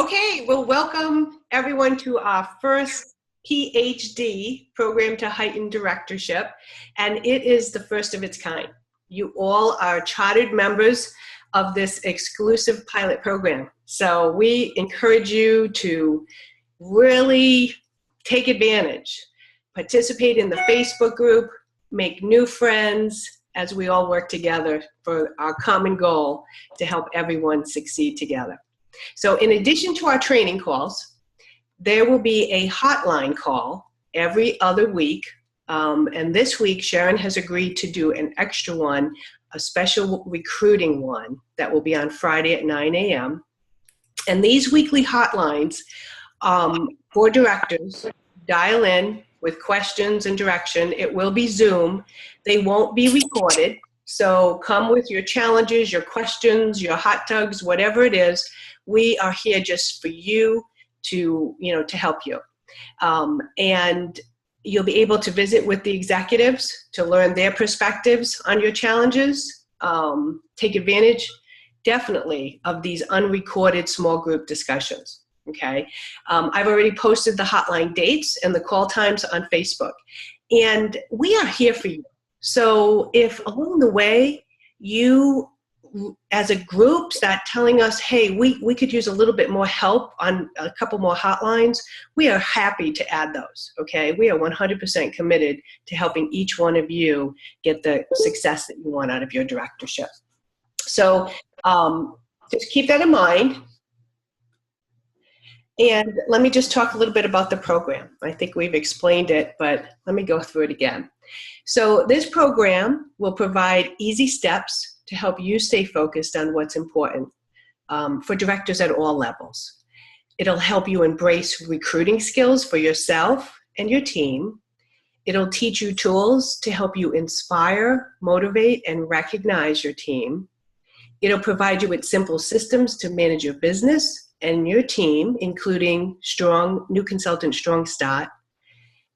Okay, well, welcome everyone to our first PhD program to Heighten Directorship, and it is the first of its kind. You all are chartered members of this exclusive pilot program. So we encourage you to really take advantage, participate in the Facebook group, make new friends as we all work together for our common goal to help everyone succeed together. So in addition to our training calls, there will be a hotline call every other week. And this week, Sharon has agreed to do an extra one, a special recruiting one that will be on Friday at 9 a.m. And these weekly hotlines for directors, dial in with questions and direction. It will be Zoom. They won't be recorded. So come with your challenges, your questions, your hot tugs, whatever it is. We are here just for you to help you. And you'll be able to visit with the executives to learn their perspectives on your challenges. Take advantage, definitely, of these unrecorded small group discussions. Okay, I've already posted the hotline dates and the call times on Facebook. And we are here for you. So if along the way you, as a group, start telling us, hey, we could use a little bit more help on a couple more hotlines, we are happy to add those, okay? We are 100% committed to helping each one of you get the success that you want out of your directorship. So just keep that in mind. And let me just talk a little bit about the program. I think we've explained it, but let me go through it again. So this program will provide easy steps to help you stay focused on what's important for directors at all levels. It'll help you embrace recruiting skills for yourself and your team. It'll teach you tools to help you inspire, motivate, and recognize your team. It'll provide you with simple systems to manage your business and your team, including New Consultant Strong Start.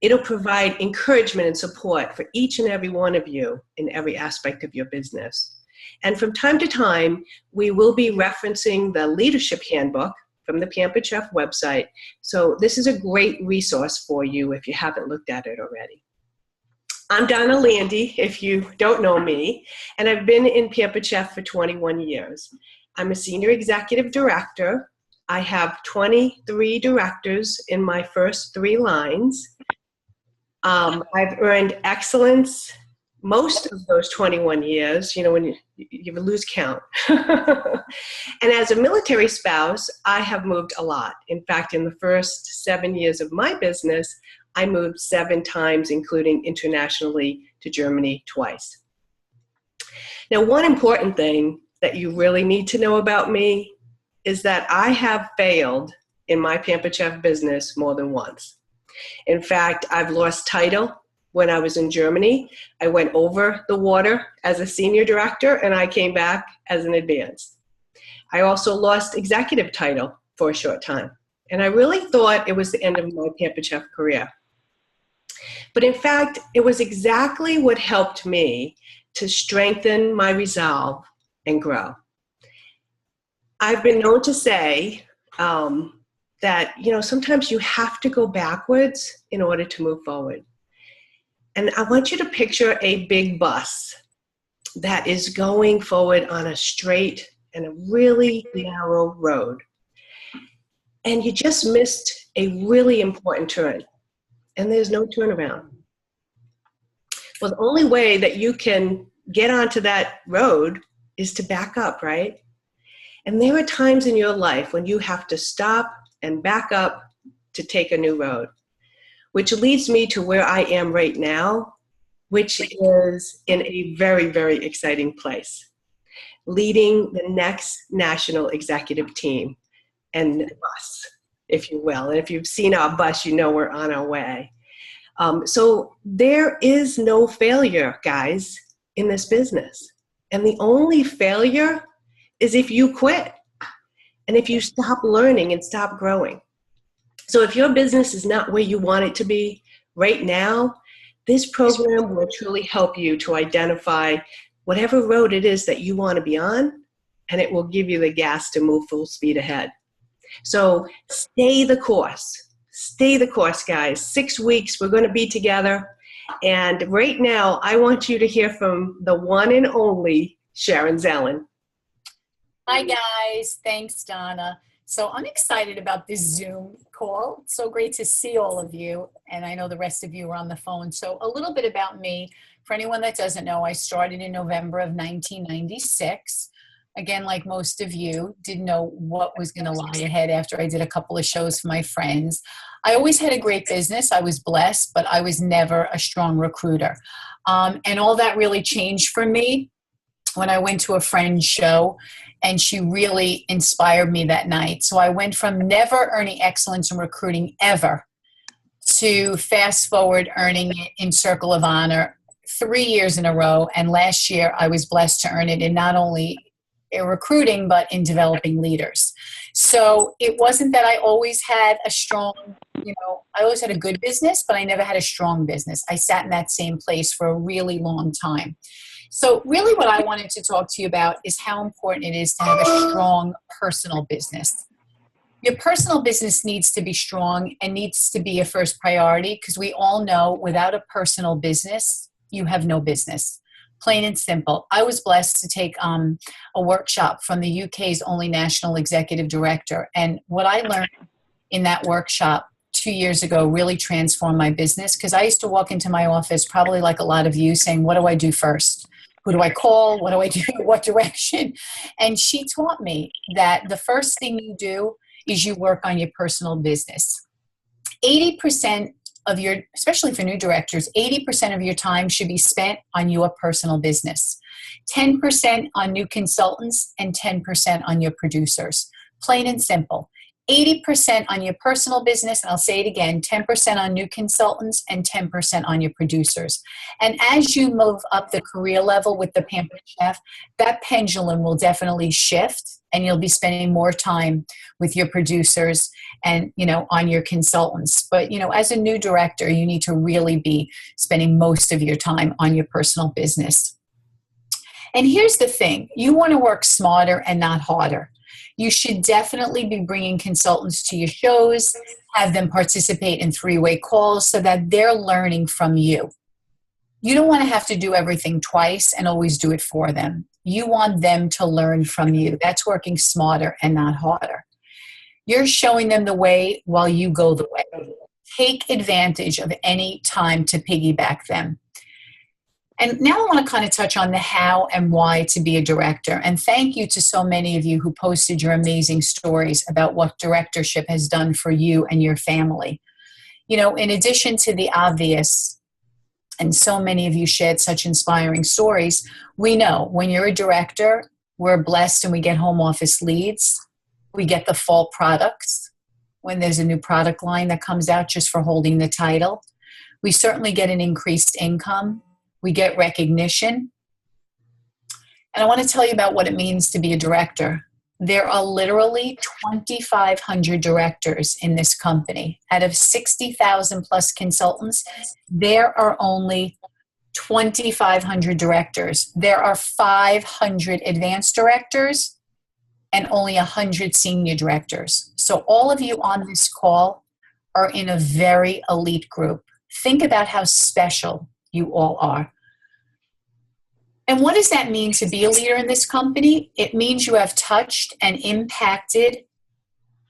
It'll provide encouragement and support for each and every one of you in every aspect of your business. And from time to time, we will be referencing the Leadership Handbook from the Pampered Chef website. So this is a great resource for you if you haven't looked at it already. I'm Donna Landy, if you don't know me, and I've been in Pampered Chef for 21 years. I'm a senior executive director. I have 23 directors in my first 3 lines. I've earned excellence most of those 21 years, when you lose count. And as a military spouse, I have moved a lot. In fact, in the first 7 years of my business, I moved 7 times, including internationally to Germany twice. Now, one important thing that you really need to know about me is that I have failed in my Pampered Chef business more than once. In fact, I've lost title when I was in Germany. I went over the water as a senior director and I came back as an advanced. I also lost executive title for a short time. And I really thought it was the end of my Pampered Chef career. But in fact, it was exactly what helped me to strengthen my resolve and grow. I've been known to say that, sometimes you have to go backwards in order to move forward. And I want you to picture a big bus that is going forward on a straight and a really narrow road. And you just missed a really important turn. And there's no turnaround. Well, the only way that you can get onto that road is to back up, right? And there are times in your life when you have to stop and back up to take a new road, which leads me to where I am right now, which is in a very, very exciting place, leading the next national executive team and bus, if you will. And if you've seen our bus, you know we're on our way. So there is no failure, guys, in this business. And the only failure is if you quit and if you stop learning and stop growing. So if your business is not where you want it to be right now, this program will truly help you to identify whatever road it is that you want to be on, and it will give you the gas to move full speed ahead. So stay the course. Stay the course, guys. 6 weeks, we're going to be together. And right now, I want you to hear from the one and only Sharon Zelen. Hi, guys. Thanks, Donna. So I'm excited about this Zoom call. It's so great to see all of you. And I know the rest of you are on the phone. So a little bit about me. For anyone that doesn't know, I started in November of 1996. Again, like most of you, didn't know what was going to lie ahead after I did a couple of shows for my friends. I always had a great business. I was blessed, but I was never a strong recruiter. And all that really changed for me when I went to a friend's show, and she really inspired me that night. So I went from never earning excellence in recruiting ever to fast forward earning it in Circle of Honor 3 years in a row. And last year I was blessed to earn it in not only recruiting, but in developing leaders. So it wasn't that I always had a strong, I always had a good business, but I never had a strong business. I sat in that same place for a really long time. So really what I wanted to talk to you about is how important it is to have a strong personal business. Your personal business needs to be strong and needs to be a first priority, because we all know without a personal business, you have no business. Plain and simple. I was blessed to take a workshop from the UK's only national executive director. And what I learned in that workshop 2 years ago really transformed my business, because I used to walk into my office, probably like a lot of you, saying, what do I do first? Who do I call? What do I do? What direction? And she taught me that the first thing you do is you work on your personal business. 80% of your, especially for new directors, 80% of your time should be spent on your personal business. 10% on new consultants and 10% on your producers. Plain and simple. 80% on your personal business, and I'll say it again, 10% on new consultants and 10% on your producers. And as you move up the career level with the Pampered Chef, that pendulum will definitely shift, and you'll be spending more time with your producers and, on your consultants. But, as a new director, you need to really be spending most of your time on your personal business. And here's the thing, you want to work smarter and not harder. You should definitely be bringing consultants to your shows, have them participate in three-way calls so that they're learning from you. You don't want to have to do everything twice and always do it for them. You want them to learn from you. That's working smarter and not harder. You're showing them the way while you go the way. Take advantage of any time to piggyback them. And now I want to kind of touch on the how and why to be a director. And thank you to so many of you who posted your amazing stories about what directorship has done for you and your family. In addition to the obvious, and so many of you shared such inspiring stories, we know when you're a director, we're blessed and we get home office leads. We get the fall products when there's a new product line that comes out just for holding the title. We certainly get an increased income. We get recognition. And I want to tell you about what it means to be a director. There are literally 2,500 directors in this company. Out of 60,000 plus consultants, there are only 2,500 directors. There are 500 advanced directors and only 100 senior directors. So all of you on this call are in a very elite group. Think about how special you all are. And what does that mean to be a leader in this company? It means you have touched and impacted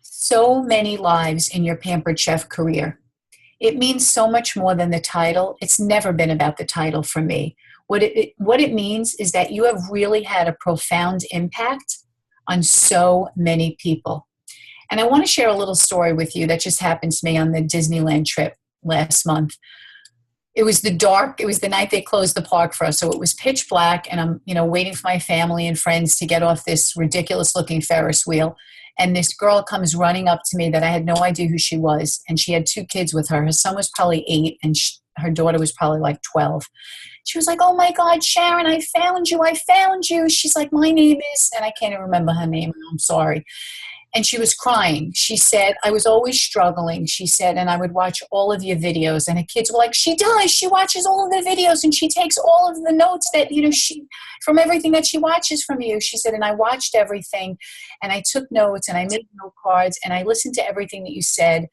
so many lives in your Pampered Chef career. It means so much more than the title. It's never been about the title for me. What it means is that you have really had a profound impact on so many people. And I want to share a little story with you that just happened to me on the Disneyland trip last month. It was the night they closed the park for us. So it was pitch black, and I'm, waiting for my family and friends to get off this ridiculous looking Ferris wheel. And this girl comes running up to me that I had no idea who she was. And she had 2 kids with her. Her son was probably 8 and her daughter was probably like 12. She was like, "Oh my God, Sharon, I found you. She's like, "My name is," and I can't even remember her name. I'm sorry. And she was crying. She said, I was always struggling, she said, and I would watch all of your videos. And the kids were like, she does. She watches all of the videos and she takes all of the notes that, from everything that she watches from you. She said, and I watched everything and I took notes and I made note cards and I listened to everything that you said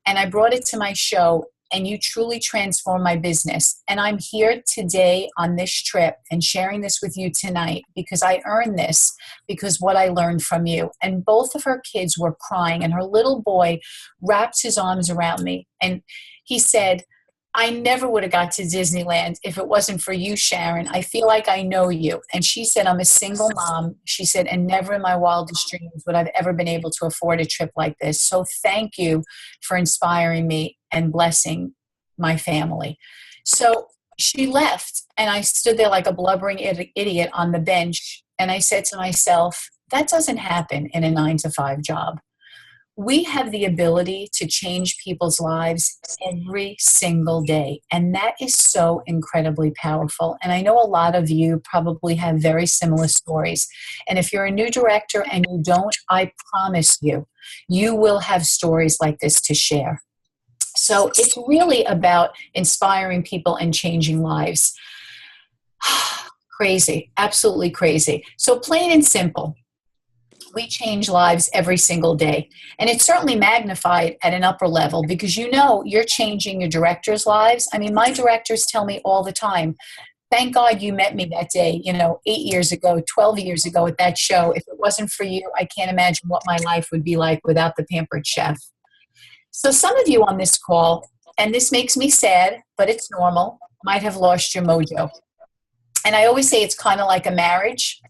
and I brought it to my show. And you truly transform my business. And I'm here today on this trip and sharing this with you tonight because I earned this because what I learned from you. And both of her kids were crying and her little boy wrapped his arms around me. And he said, I never would have got to Disneyland if it wasn't for you, Sharon. I feel like I know you. And she said, I'm a single mom. She said, and never in my wildest dreams would I've ever been able to afford a trip like this. So thank you for inspiring me and blessing my family. So she left and I stood there like a blubbering idiot on the bench. And I said to myself, that doesn't happen in a 9-to-5 job. We have the ability to change people's lives every single day. And that is so incredibly powerful. And I know a lot of you probably have very similar stories. And if you're a new director and you don't, I promise you, you will have stories like this to share. So it's really about inspiring people and changing lives. Crazy, absolutely crazy. So plain and simple. We change lives every single day. And it's certainly magnified at an upper level because you're changing your directors' lives. I mean, my directors tell me all the time, thank God you met me that day, 8 years ago, 12 years ago at that show. If it wasn't for you, I can't imagine what my life would be like without the Pampered Chef. So some of you on this call, and this makes me sad, but it's normal, might have lost your mojo. And I always say it's kind of like a marriage.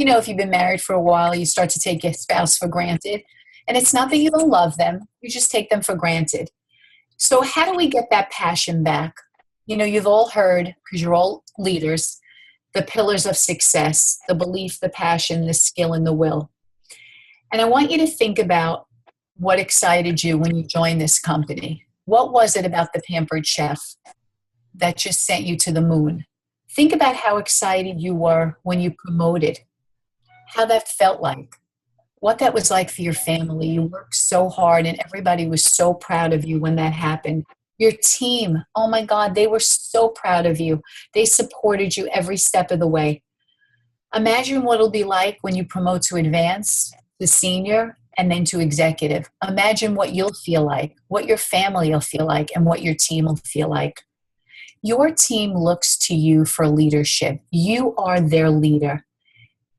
If you've been married for a while, you start to take your spouse for granted. And it's not that you don't love them, you just take them for granted. So how do we get that passion back? You've all heard, because you're all leaders, the pillars of success, the belief, the passion, the skill, and the will. And I want you to think about what excited you when you joined this company. What was it about the Pampered Chef that just sent you to the moon? Think about how excited you were when you promoted. How that felt like, what that was like for your family. You worked so hard and everybody was so proud of you when that happened. Your team, oh my God, they were so proud of you. They supported you every step of the way. Imagine what it'll be like when you promote to advance, to senior, and then to executive. Imagine what you'll feel like, what your family will feel like, and what your team will feel like. Your team looks to you for leadership. You are their leader.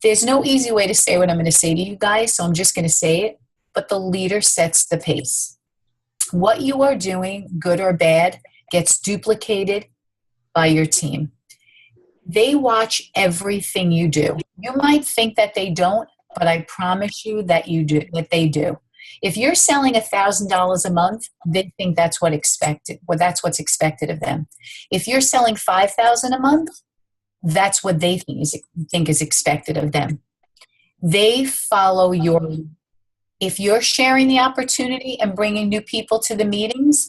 There's no easy way to say what I'm going to say to you guys, so I'm just going to say it. But the leader sets the pace. What you are doing, good or bad, gets duplicated by your team. They watch everything you do. You might think that they don't, but I promise you that they do. If you're selling $1,000 a month, they think that's what's expected of them. If you're selling $5,000 a month, that's what they think is expected of them. They follow your lead. If you're sharing the opportunity and bringing new people to the meetings,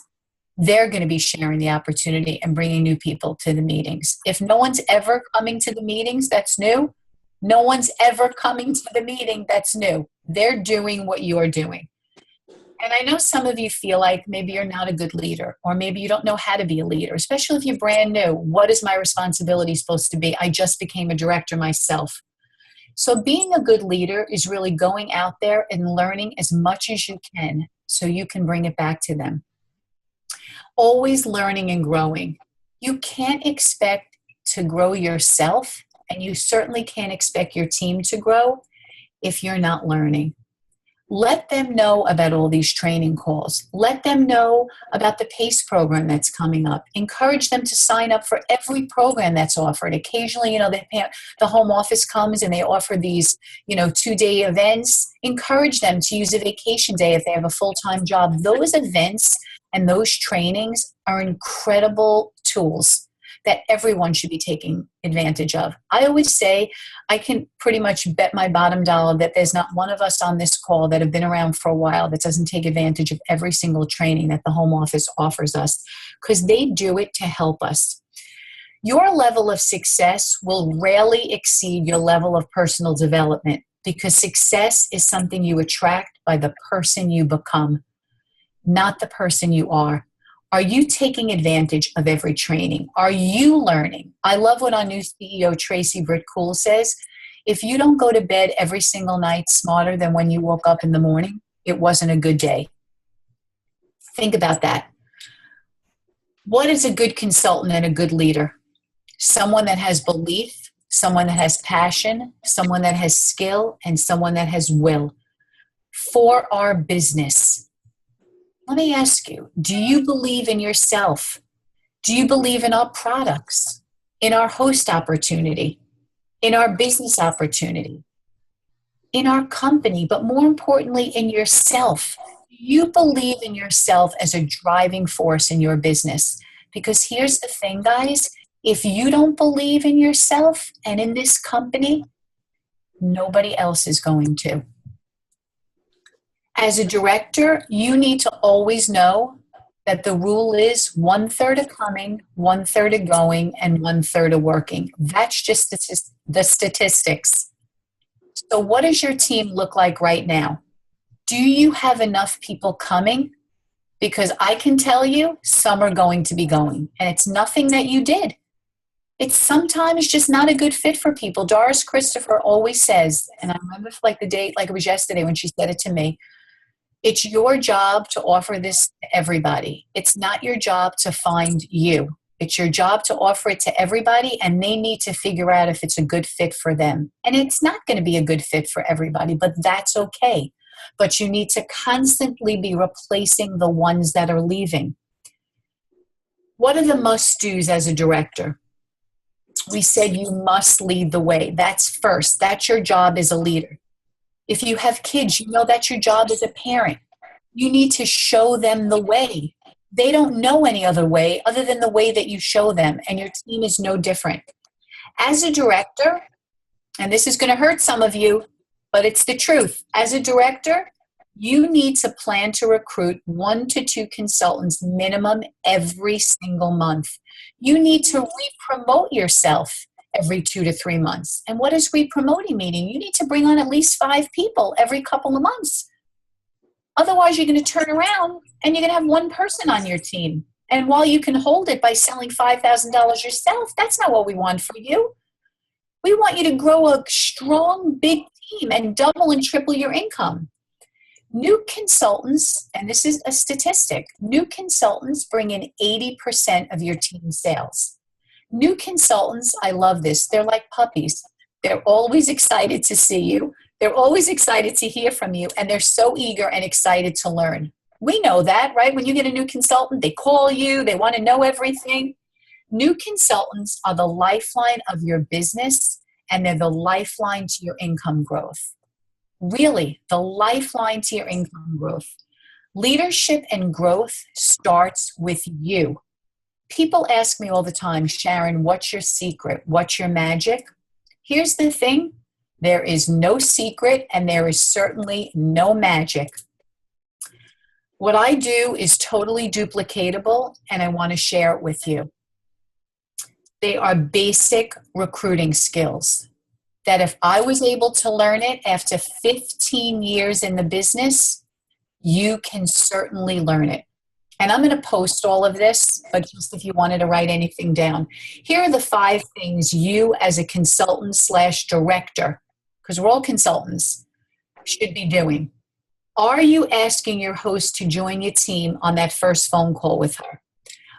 they're going to be sharing the opportunity and bringing new people to the meetings. If no one's ever coming to the meetings, that's new. No one's ever coming to the meeting, that's new. They're doing what you are doing. And I know some of you feel like maybe you're not a good leader, or maybe you don't know how to be a leader, especially if you're brand new. What is my responsibility supposed to be? I just became a director myself. So being a good leader is really going out there and learning as much as you can so you can bring it back to them. Always learning and growing. You can't expect to grow yourself, and you certainly can't expect your team to grow if you're not learning. Let them know about all these training calls. Let them know about the PACE program that's coming up. Encourage them to sign up for every program that's offered. Occasionally, the home office comes and they offer these, 2-day events. Encourage them to use a vacation day if they have a full-time job. Those events and those trainings are incredible tools that everyone should be taking advantage of. I always say I can pretty much bet my bottom dollar that there's not one of us on this call that have been around for a while that doesn't take advantage of every single training that the home office offers us, because they do it to help us. Your level of success will rarely exceed your level of personal development. because success is something you attract by the person you become, not the person you are. Are you taking advantage of every training? Are you learning? I love what our new CEO, Tracy Britt-Cool, says. If you don't go to bed every single night smarter than when you woke up in the morning, it wasn't a good day. Think about that. What is a good consultant and a good leader? Someone that has belief, someone that has passion, someone that has skill, and someone that has will for our business. Let me ask you, do you believe in yourself? Do you believe in our products, in our host opportunity, in our business opportunity, in our company, but more importantly, in yourself? Do you believe in yourself as a driving force in your business? Because here's the thing, guys, if you don't believe in yourself and in this company, nobody else is going to. As a director, you need to always know that the rule is 1/3 of coming, 1/3 of going, and 1/3 of working. That's just the statistics. So what does your team look like right now? Do you have enough people coming? Because I can tell you some are going to be going, and it's nothing that you did. It's sometimes just not a good fit for people. Doris Christopher always says, and I remember like the day, like it was yesterday when she said it to me, it's your job to offer this to everybody. It's not your job to find you. It's your job to offer it to everybody, and they need to figure out if it's a good fit for them. And it's not going to be a good fit for everybody, but that's okay. But you need to constantly be replacing the ones that are leaving. What are the must-dos as a director? We said you must lead the way. That's first. That's your job as a leader. If you have kids, you know that's your job as a parent. You need to show them the way. They don't know any other way other than the way that you show them, and your team is no different. As a director, and this is going to hurt some of you, but it's the truth. As a director, you need to plan to recruit 1 to 2 consultants minimum every single month. You need to re-promote yourself every 2 to 3 months. And what is re-promoting meaning? You need to bring on at least 5 people every couple of months. Otherwise, you're going to turn around and you're going to have 1 person on your team. And while you can hold it by selling $5,000 yourself, that's not what we want for you. We want you to grow a strong, big team and double and triple your income. New consultants, and this is a statistic, new consultants bring in 80% of your team sales. New consultants, I love this, they're like puppies. They're always excited to see you. They're always excited to hear from you, and they're so eager and excited to learn. We know that, right? When you get a new consultant, they call you, they want to know everything. New consultants are the lifeline of your business, and they're the lifeline to your income growth. Really, the lifeline to your income growth. Leadership and growth starts with you. People ask me all the time, Sharon, what's your secret? What's your magic? Here's the thing. There is no secret, and there is certainly no magic. What I do is totally duplicatable, and I want to share it with you. They are basic recruiting skills that if I was able to learn it after 15 years in the business, you can certainly learn it. And I'm going to post all of this, but just if you wanted to write anything down. Here are the 5 things you as a consultant / director, because we're all consultants, should be doing. Are you asking your host to join your team on that first phone call with her?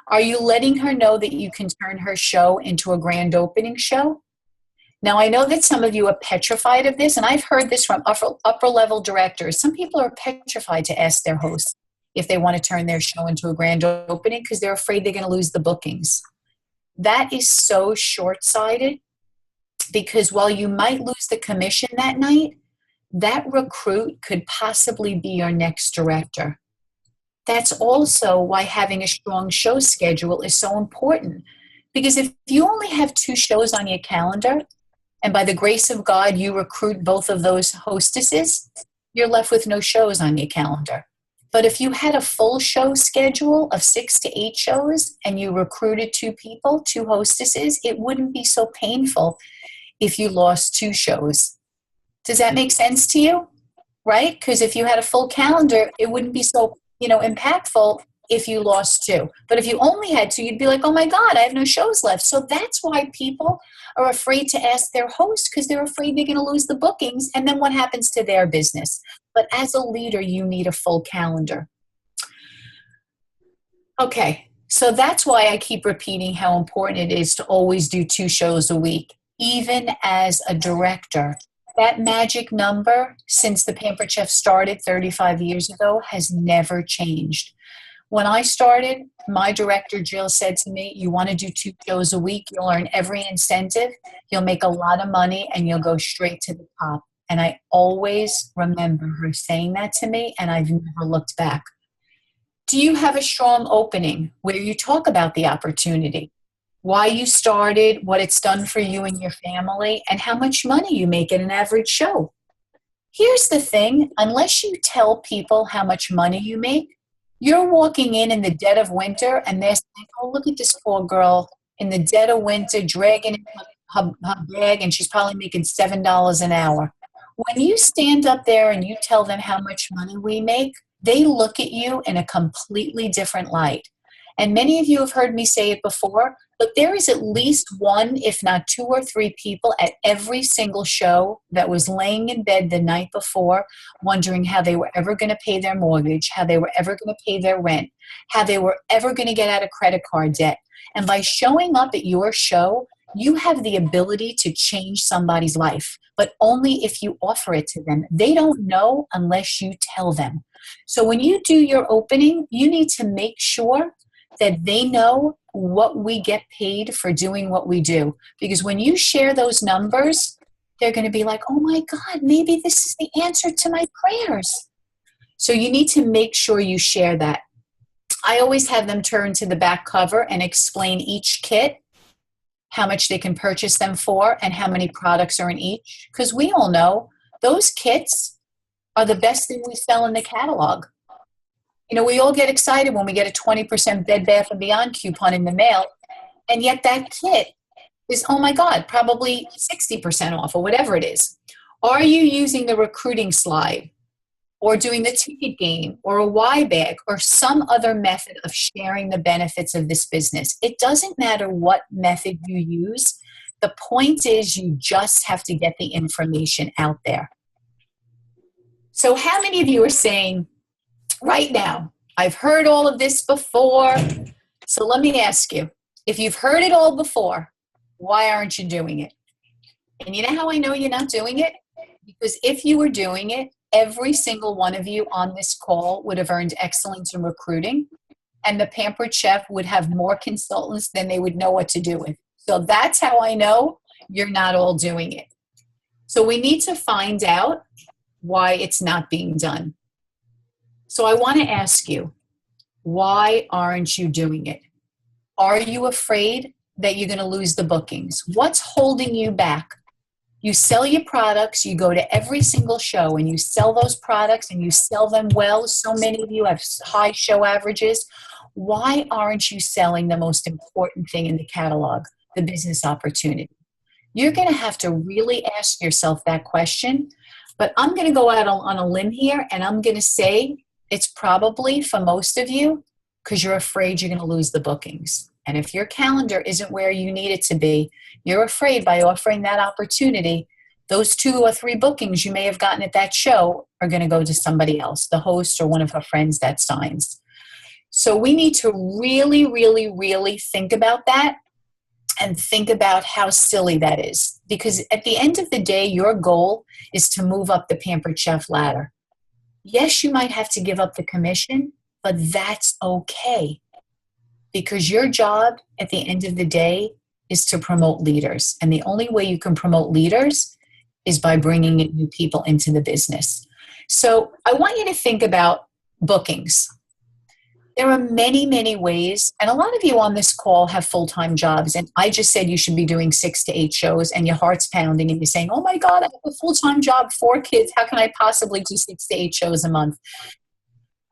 Are you letting her know that you can turn her show into a grand opening show? Now, I know that some of you are petrified of this, and I've heard this from upper level directors. Some people are petrified to ask their hosts if they want to turn their show into a grand opening because they're afraid they're going to lose the bookings. That is so short-sighted because while you might lose the commission that night, that recruit could possibly be your next director. That's also why having a strong show schedule is so important. Because if you only have 2 shows on your calendar, and by the grace of God, you recruit both of those hostesses, you're left with no shows on your calendar. But if you had a full show schedule of 6 to 8 shows and you recruited 2 people, 2 hostesses, it wouldn't be so painful if you lost 2 shows. Does that make sense to you? Right? Because if you had a full calendar, it wouldn't be so, impactful if you lost two. But if you only had two, you'd be like, oh my God, I have no shows left. So that's why people are afraid to ask their host, because they're afraid they're going to lose the bookings. And then what happens to their business? But as a leader, you need a full calendar. Okay. So that's why I keep repeating how important it is to always do 2 shows a week, even as a director. That magic number, since the Pampered Chef started 35 years ago, has never changed. When I started, my director, Jill, said to me, you want to do 2 shows a week, you'll earn every incentive, you'll make a lot of money, and you'll go straight to the top. And I always remember her saying that to me, and I've never looked back. Do you have a strong opening where you talk about the opportunity, why you started, what it's done for you and your family, and how much money you make at an average show? Here's the thing, unless you tell people how much money you make, you're walking in the dead of winter and they're saying, oh, look at this poor girl in the dead of winter dragging her bag, and she's probably making $7 an hour. When you stand up there and you tell them how much money we make, they look at you in a completely different light. And many of you have heard me say it before, but there is at least 1, if not 2 or 3 people at every single show that was laying in bed the night before wondering how they were ever going to pay their mortgage, how they were ever going to pay their rent, how they were ever going to get out of credit card debt. And by showing up at your show, you have the ability to change somebody's life, but only if you offer it to them. They don't know unless you tell them. So when you do your opening, you need to make sure that they know what we get paid for doing what we do. Because when you share those numbers, they're going to be like, oh my God, maybe this is the answer to my prayers. So you need to make sure you share that. I always have them turn to the back cover and explain each kit, how much they can purchase them for, and how many products are in each. Because we all know those kits are the best thing we sell in the catalog. We all get excited when we get a 20% Bed Bath & Beyond coupon in the mail, and yet that kit is, oh my God, probably 60% off or whatever it is. Are you using the recruiting slide or doing the ticket game or a Y bag or some other method of sharing the benefits of this business? It doesn't matter what method you use. The point is you just have to get the information out there. So how many of you are saying, right now, I've heard all of this before, so let me ask you, if you've heard it all before, why aren't you doing it? And you know how I know you're not doing it? Because if you were doing it, every single one of you on this call would have earned excellence in recruiting, and the Pampered Chef would have more consultants than they would know what to do with. So that's how I know you're not all doing it. So we need to find out why it's not being done. So I want to ask you, why aren't you doing it? Are you afraid that you're going to lose the bookings? What's holding you back? You sell your products, you go to every single show and you sell those products and you sell them well. So many of you have high show averages. Why aren't you selling the most important thing in the catalog, the business opportunity? You're going to have to really ask yourself that question. But I'm going to go out on a limb here and I'm going to say it's probably for most of you because you're afraid you're going to lose the bookings. And if your calendar isn't where you need it to be, you're afraid by offering that opportunity, those 2 or 3 bookings you may have gotten at that show are going to go to somebody else, the host or one of her friends that signs. So we need to really, really, really think about that and think about how silly that is. Because at the end of the day, your goal is to move up the Pampered Chef ladder. Yes, you might have to give up the commission, but that's okay. Because your job at the end of the day is to promote leaders. And the only way you can promote leaders is by bringing in new people into the business. So I want you to think about bookings. There are many, many ways, and a lot of you on this call have full-time jobs, and I just said you should be doing 6 to 8 shows, and your heart's pounding, and you're saying, oh my God, I have a full-time job, 4 kids, how can I possibly do 6 to 8 shows a month?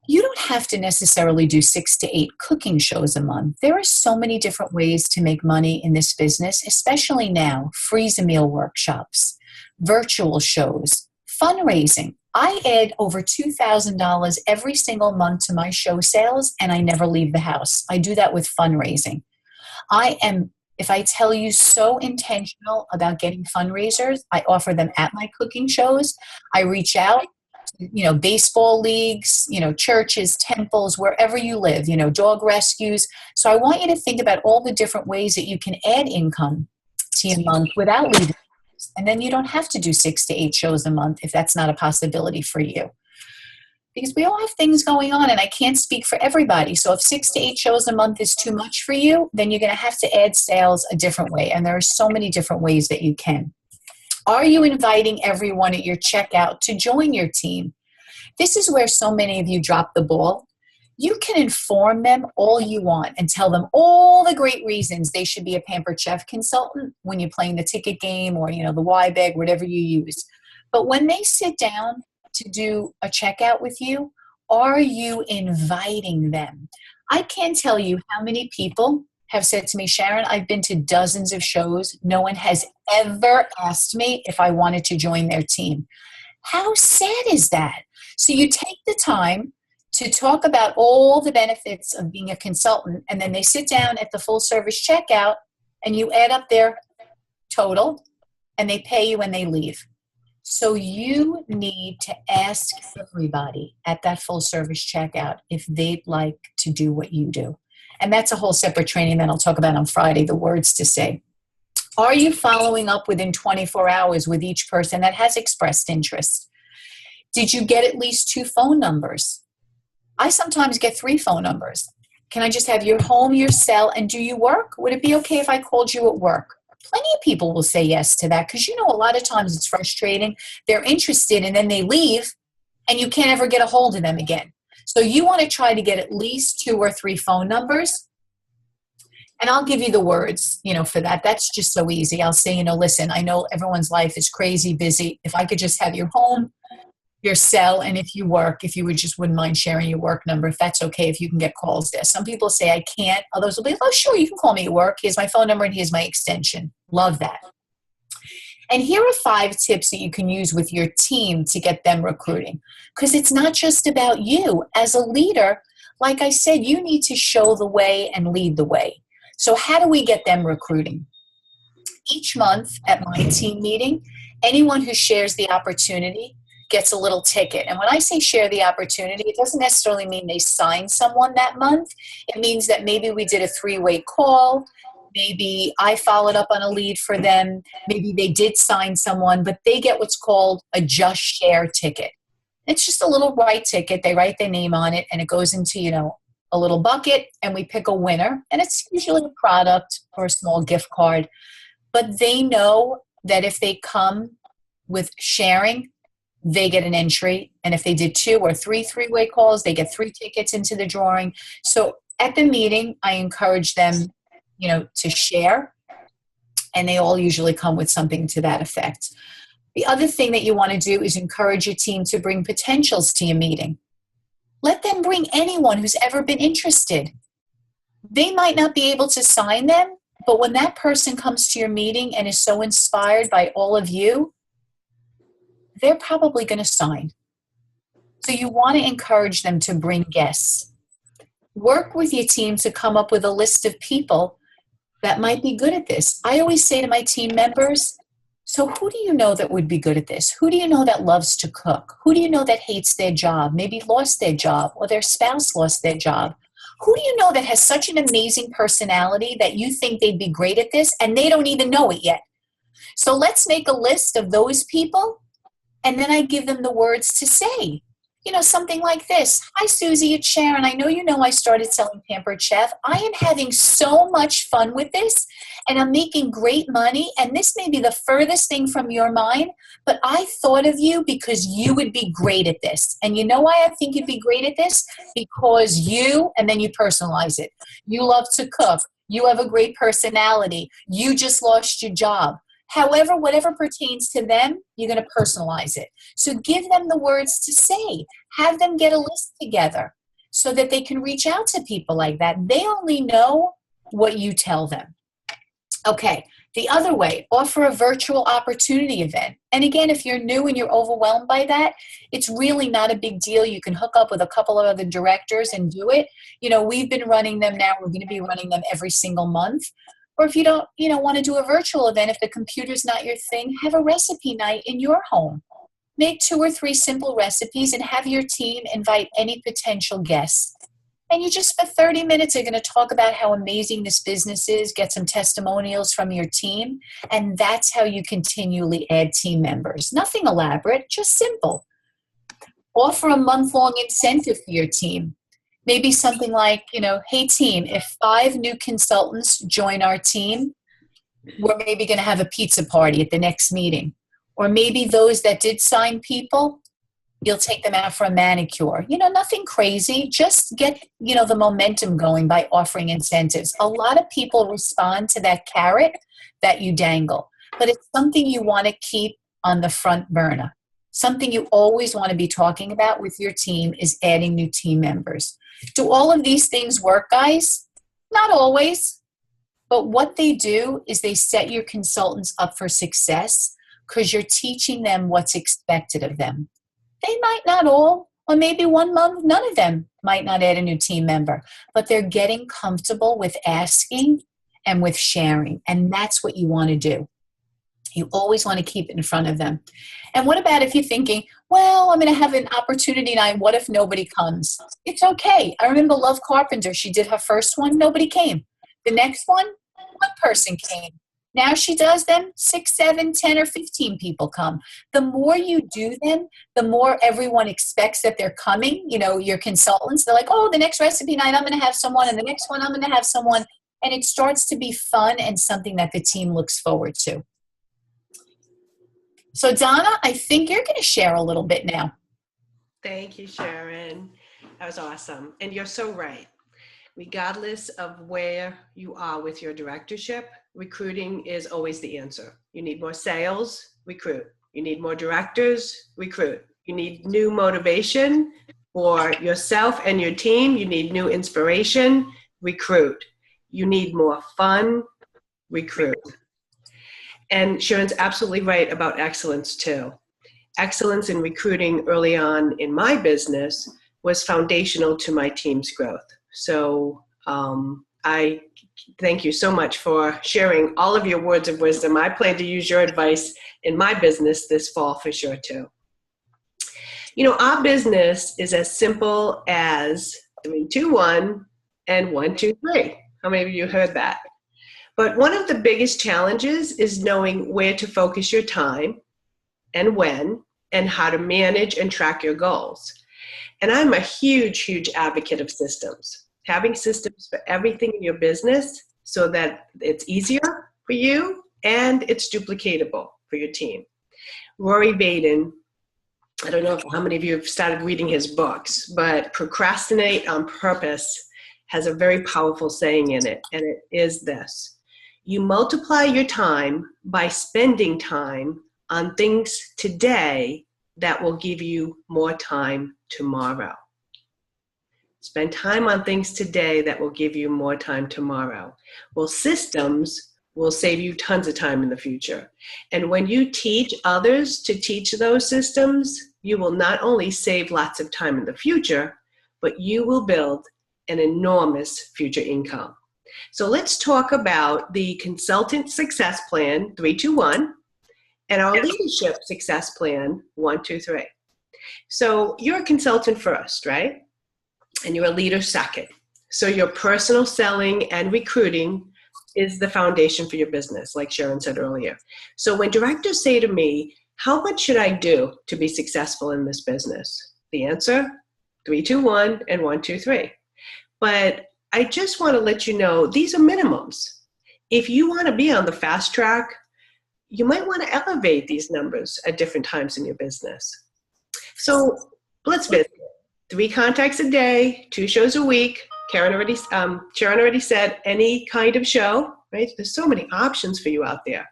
You don't have to necessarily do 6 to 8 cooking shows a month. There are so many different ways to make money in this business, especially now, freeze a meal workshops, virtual shows, fundraising. I add over $2,000 every single month to my show sales, and I never leave the house. I do that with fundraising. I am, if I tell you, so intentional about getting fundraisers. I offer them at my cooking shows. I reach out, baseball leagues, churches, temples, wherever you live, dog rescues. So I want you to think about all the different ways that you can add income to your month without leaving. And then you don't have to do 6 to 8 shows a month if that's not a possibility for you. Because we all have things going on, and I can't speak for everybody. So if 6 to 8 shows a month is too much for you, then you're going to have to add sales a different way. And there are so many different ways that you can. Are you inviting everyone at your checkout to join your team? This is where so many of you drop the ball. You can inform them all you want and tell them all the great reasons they should be a Pampered Chef consultant when you're playing the ticket game or, the Y-Bag, whatever you use. But when they sit down to do a checkout with you, are you inviting them? I can't tell you how many people have said to me, Sharon, I've been to dozens of shows. No one has ever asked me if I wanted to join their team. How sad is that? So you take the time to talk about all the benefits of being a consultant, and then they sit down at the full service checkout and you add up their total and they pay you and they leave. So you need to ask everybody at that full service checkout if they'd like to do what you do. And that's a whole separate training that I'll talk about on Friday, the words to say. Are you following up within 24 hours with each person that has expressed interest? Did you get at least 2 phone numbers? I sometimes get 3 phone numbers. Can I just have your home, your cell, and do you work? Would it be okay if I called you at work? Plenty of people will say yes to that because, a lot of times it's frustrating. They're interested and then they leave and you can't ever get a hold of them again. So you want to try to get at least 2 or 3 phone numbers. And I'll give you the words, for that. That's just so easy. I'll say, listen, I know everyone's life is crazy busy. If I could just have your home, your cell, and if you wouldn't mind sharing your work number, if that's okay, if you can get calls there. Some people say I can't. Others will be, oh, sure, you can call me at work. Here's my phone number and here's my extension. Love that. And here are 5 tips that you can use with your team to get them recruiting. Because it's not just about you. As a leader, like I said, you need to show the way and lead the way. So how do we get them recruiting? Each month at my team meeting, anyone who shares the opportunity gets a little ticket. And when I say share the opportunity, it doesn't necessarily mean they sign someone that month. It means that maybe we did a 3-way call. Maybe I followed up on a lead for them. Maybe they did sign someone, but they get what's called a Just Share ticket. It's just a little white ticket. They write their name on it and it goes into, a little bucket and we pick a winner. And it's usually a product or a small gift card. But they know that if they come with sharing, they get an entry. And if they did 2 or 3 3-way calls, they get 3 tickets into the drawing. So at the meeting, I encourage them, to share. And they all usually come with something to that effect. The other thing that you want to do is encourage your team to bring potentials to your meeting. Let them bring anyone who's ever been interested. They might not be able to sign them, but when that person comes to your meeting and is so inspired by all of you, they're probably going to sign. So you want to encourage them to bring guests. Work with your team to come up with a list of people that might be good at this. I always say to my team members, so who do you know that would be good at this? Who do you know that loves to cook? Who do you know that hates their job, maybe lost their job, or their spouse lost their job? Who do you know that has such an amazing personality that you think they'd be great at this and they don't even know it yet? So let's make a list of those people. And then I give them the words to say, something like this. Hi, Susie, it's Sharon. I know I started selling Pampered Chef. I am having so much fun with this and I'm making great money. And this may be the furthest thing from your mind, but I thought of you because you would be great at this. And you know why I think you'd be great at this? Because and then you personalize it. You love to cook. You have a great personality. You just lost your job. However, whatever pertains to them, you're going to personalize it. So give them the words to say. Have them get a list together so that they can reach out to people like that. They only know what you tell them. Okay, The other way, offer a virtual opportunity event. And again, if you're new and you're overwhelmed by that, it's really not a big deal. You can hook up with a couple of other directors and do it. We've been running them now. We're going to be running them every single month. Or if you don't, want to do a virtual event, if the computer's not your thing, have a recipe night in your home. Make 2 or 3 simple recipes and have your team invite any potential guests. And you just, for 30 minutes, are going to talk about how amazing this business is, get some testimonials from your team, and that's how you continually add team members. Nothing elaborate, just simple. Offer a month-long incentive for your team. Maybe something like, hey team, if 5 new consultants join our team, we're maybe going to have a pizza party at the next meeting. Or maybe those that did sign people, you'll take them out for a manicure. Nothing crazy. Just get, the momentum going by offering incentives. A lot of people respond to that carrot that you dangle, but it's something you want to keep on the front burner. Something you always want to be talking about with your team is adding new team members. Do all of these things work, guys? Not always, but what they do is they set your consultants up for success because you're teaching them what's expected of them. They might not all, or maybe one month, none of them might not add a new team member, but they're getting comfortable with asking and with sharing. And that's what you want to do. You always want to keep it in front of them. And what about if you're thinking, well, I'm going to have an opportunity night. What if nobody comes? It's okay. I remember Love Carpenter. She did her first one. Nobody came. The next one person came. Now she does them, 6, 7, 10, or 15 people come. The more you do them, the more everyone expects that they're coming. Your consultants, they're like, oh, the next recipe night, I'm going to have someone, and the next one, I'm going to have someone. And it starts to be fun and something that the team looks forward to. So Donna, I think you're going to share a little bit now. Thank you, Sharon. That was awesome. And you're so right. Regardless of where you are with your directorship, recruiting is always the answer. You need more sales, recruit. You need more directors, recruit. You need new motivation for yourself and your team. You need new inspiration, recruit. You need more fun, recruit. And Sharon's absolutely right about excellence too. Excellence in recruiting early on in my business was foundational to my team's growth. So I thank you so much for sharing all of your words of wisdom. I plan to use your advice in my business this fall for sure too. Our business is as simple as 3, 2, 1 and 1, 2, 3. How many of you heard that? But one of the biggest challenges is knowing where to focus your time and when, and how to manage and track your goals. And I'm a huge, huge advocate of systems. Having systems for everything in your business so that it's easier for you and it's duplicatable for your team. Rory Vaden, I don't know how many of you have started reading his books, but Procrastinate on Purpose has a very powerful saying in it, and it is this: you multiply your time by spending time on things today that will give you more time tomorrow. Spend time on things today that will give you more time tomorrow. Well, systems will save you tons of time in the future. And when you teach others to teach those systems, you will not only save lots of time in the future, but you will build an enormous future income. So let's talk about the Consultant Success Plan 321 and our Leadership Success Plan 123. So you're a consultant first, right? And you're a leader second. So your personal selling and recruiting is the foundation for your business, like Sharon said earlier. So when directors say to me, how much should I do to be successful in this business? The answer, 3, 2, 1 and 1, 2, 3. But I just want to let you know, these are minimums. If you want to be on the fast track, you might want to elevate these numbers at different times in your business. So let's visit. 3 contacts a day, 2 shows a week. Sharon already said any kind of show, right? There's so many options for you out there.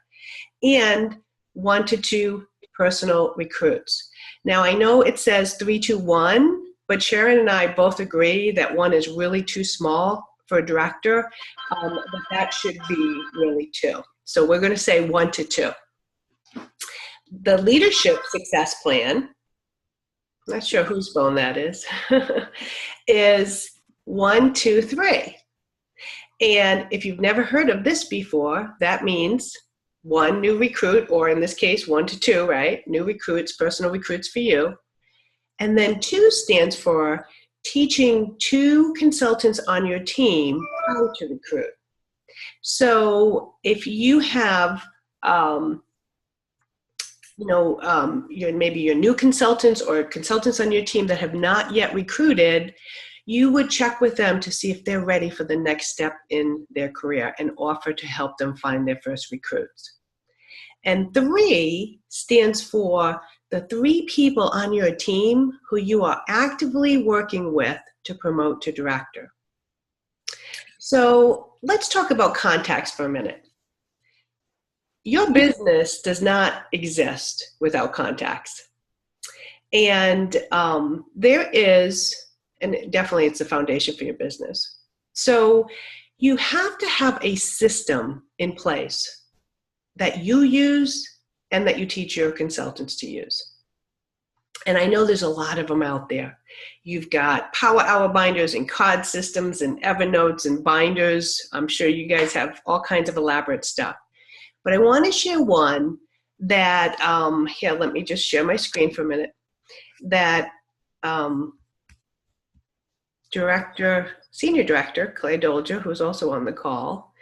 And 1 to 2 personal recruits. Now I know it says 3 to 1, but Sharon and I both agree that 1 is really too small for a director, but that should be really 2. So we're going to say 1 to 2. The leadership success plan, not sure whose phone that is, is 1, 2, 3. And if you've never heard of this before, that means 1 new recruit, or in this case, 1 to 2, right? New recruits, personal recruits for you. And then 2 stands for teaching 2 consultants on your team how to recruit. So if you have, maybe your new consultants or consultants on your team that have not yet recruited, you would check with them to see if they're ready for the next step in their career and offer to help them find their first recruits. And 3 stands for the 3 people on your team who you are actively working with to promote to director. So let's talk about contacts for a minute. Your business does not exist without contacts. And there is, and definitely it's the foundation for your business. So you have to have a system in place that you use and that you teach your consultants to use. And I know there's a lot of them out there. You've got Power Hour binders and card systems and Evernotes and binders. I'm sure you guys have all kinds of elaborate stuff. But I want to share one that, here, let me just share my screen for a minute, that Senior Director Claire Dolger, who's also on the call,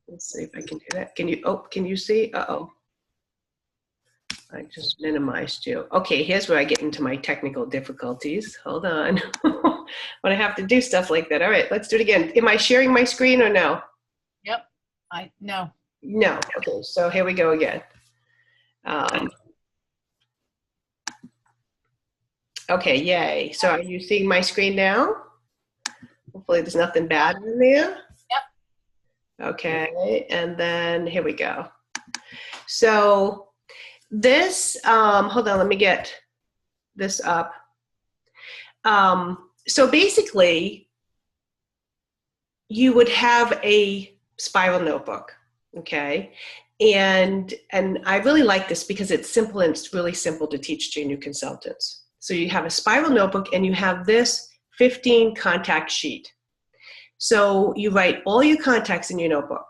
let's see if I can do that. Can you see? Uh-oh. I just minimized you. Okay, here's where I get into my technical difficulties. Hold on. When I have to do stuff like that. All right, let's do it again. Am I sharing my screen or no? Yep. No. No. Okay, so here we go again. Okay, yay. So are you seeing my screen now? Hopefully there's nothing bad in there. Yep. Okay, and then here we go. So this, hold on, let me get this up. So basically, you would have a spiral notebook, okay? And I really like this because it's simple and it's really simple to teach to your new consultants. So you have a spiral notebook and you have this 15 contact sheet. So you write all your contacts in your notebook,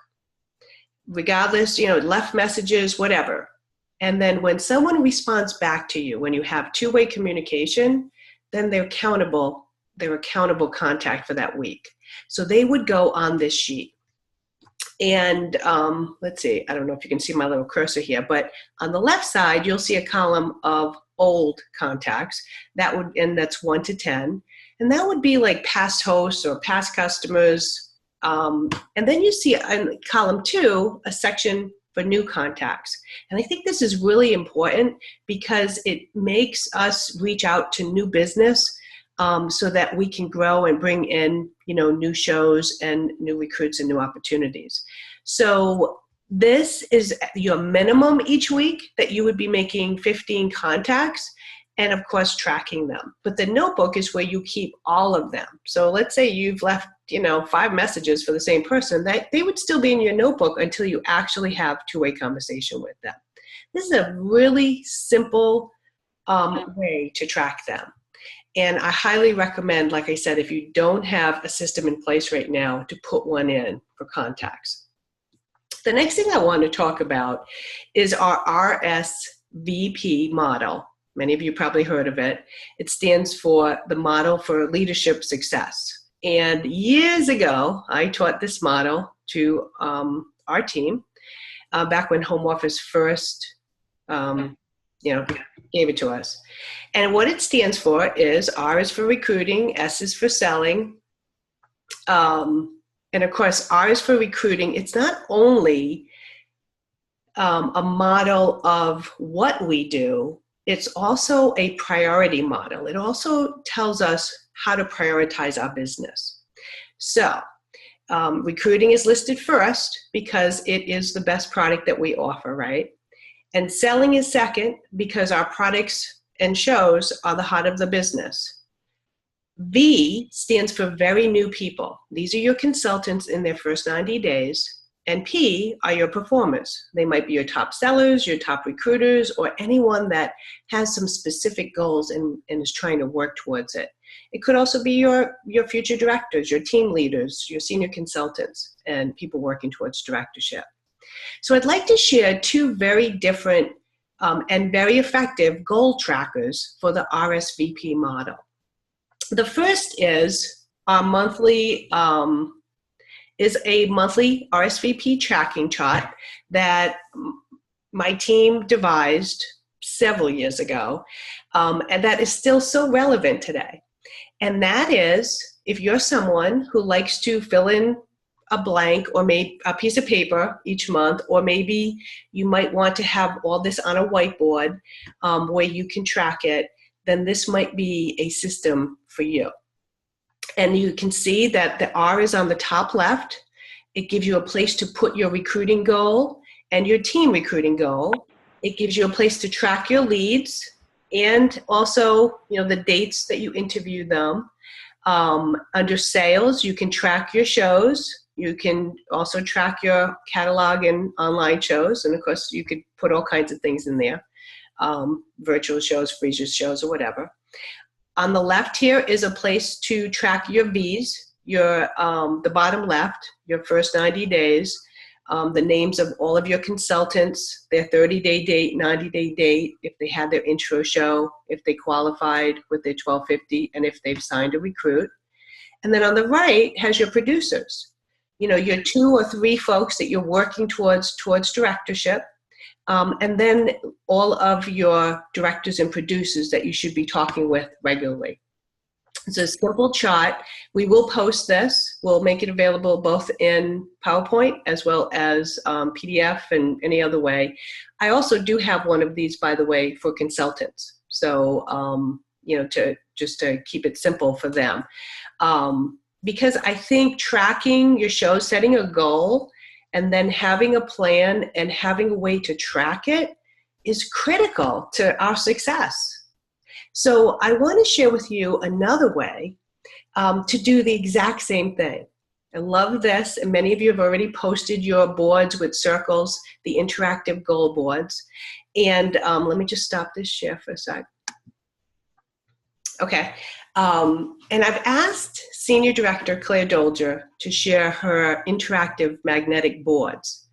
regardless, left messages, whatever. And then when someone responds back to you, when you have two-way communication, then they're accountable contact for that week. So they would go on this sheet. And let's see, I don't know if you can see my little cursor here, but on the left side, you'll see a column of old contacts. That's 1 to 10. And that would be like past hosts or past customers. And then you see in column 2, a section for new contacts. And I think this is really important because it makes us reach out to new business so that we can grow and bring in, new shows and new recruits and new opportunities. So this is your minimum each week that you would be making 15 contacts and of course tracking them. But the notebook is where you keep all of them. So let's say you've left, 5 messages for the same person, that they would still be in your notebook until you actually have two-way conversation with them. This is a really simple way to track them. And I highly recommend, like I said, if you don't have a system in place right now, to put one in for contacts. The next thing I want to talk about is our RSVP model. Many of you probably heard of it. It stands for the Model for Leadership Success. And years ago, I taught this model to our team back when Home Office first gave it to us. And what it stands for is R is for recruiting, S is for selling. And of course, R is for recruiting. It's not only a model of what we do, it's also a priority model. It also tells us how to prioritize our business. So recruiting is listed first because it is the best product that we offer, right? And selling is second because our products and shows are the heart of the business. V stands for very new people. These are your consultants in their first 90 days. And P are your performers. They might be your top sellers, your top recruiters, or anyone that has some specific goals and is trying to work towards it. It could also be your future directors, your team leaders, your senior consultants, and people working towards directorship. So I'd like to share two very different and very effective goal trackers for the RSVP model. The first is our monthly RSVP tracking chart that my team devised several years ago, and that is still so relevant today. And that is, if you're someone who likes to fill in a blank or maybe a piece of paper each month, or maybe you might want to have all this on a whiteboard where you can track it, then this might be a system for you. And you can see that the R is on the top left. It gives you a place to put your recruiting goal and your team recruiting goal. It gives you a place to track your leads and also, the dates that you interview them. Under sales, you can track your shows. You can also track your catalog and online shows. And of course, you could put all kinds of things in there. Virtual shows, freezer shows, or whatever. On the left here is a place to track your Vs, the bottom left, your first 90 days, the names of all of your consultants, their 30-day date, 90-day date, if they had their intro show, if they qualified with their 1250, and if they've signed a recruit. And then on the right has your producers, your 2 or 3 folks that you're working towards directorship. And then all of your directors and producers that you should be talking with regularly. It's a simple chart. We will post this. We'll make it available both in PowerPoint as well as PDF and any other way. I also do have one of these, by the way, for consultants. So, to keep it simple for them. Because I think tracking your show, setting a goal, and then having a plan and having a way to track it is critical to our success. So I want to share with you another way to do the exact same thing. I love this, and many of you have already posted your boards with circles, the interactive goal boards. And let me just stop this share for a sec. Okay. And I've asked Senior Director Claire Dolger to share her interactive magnetic boards.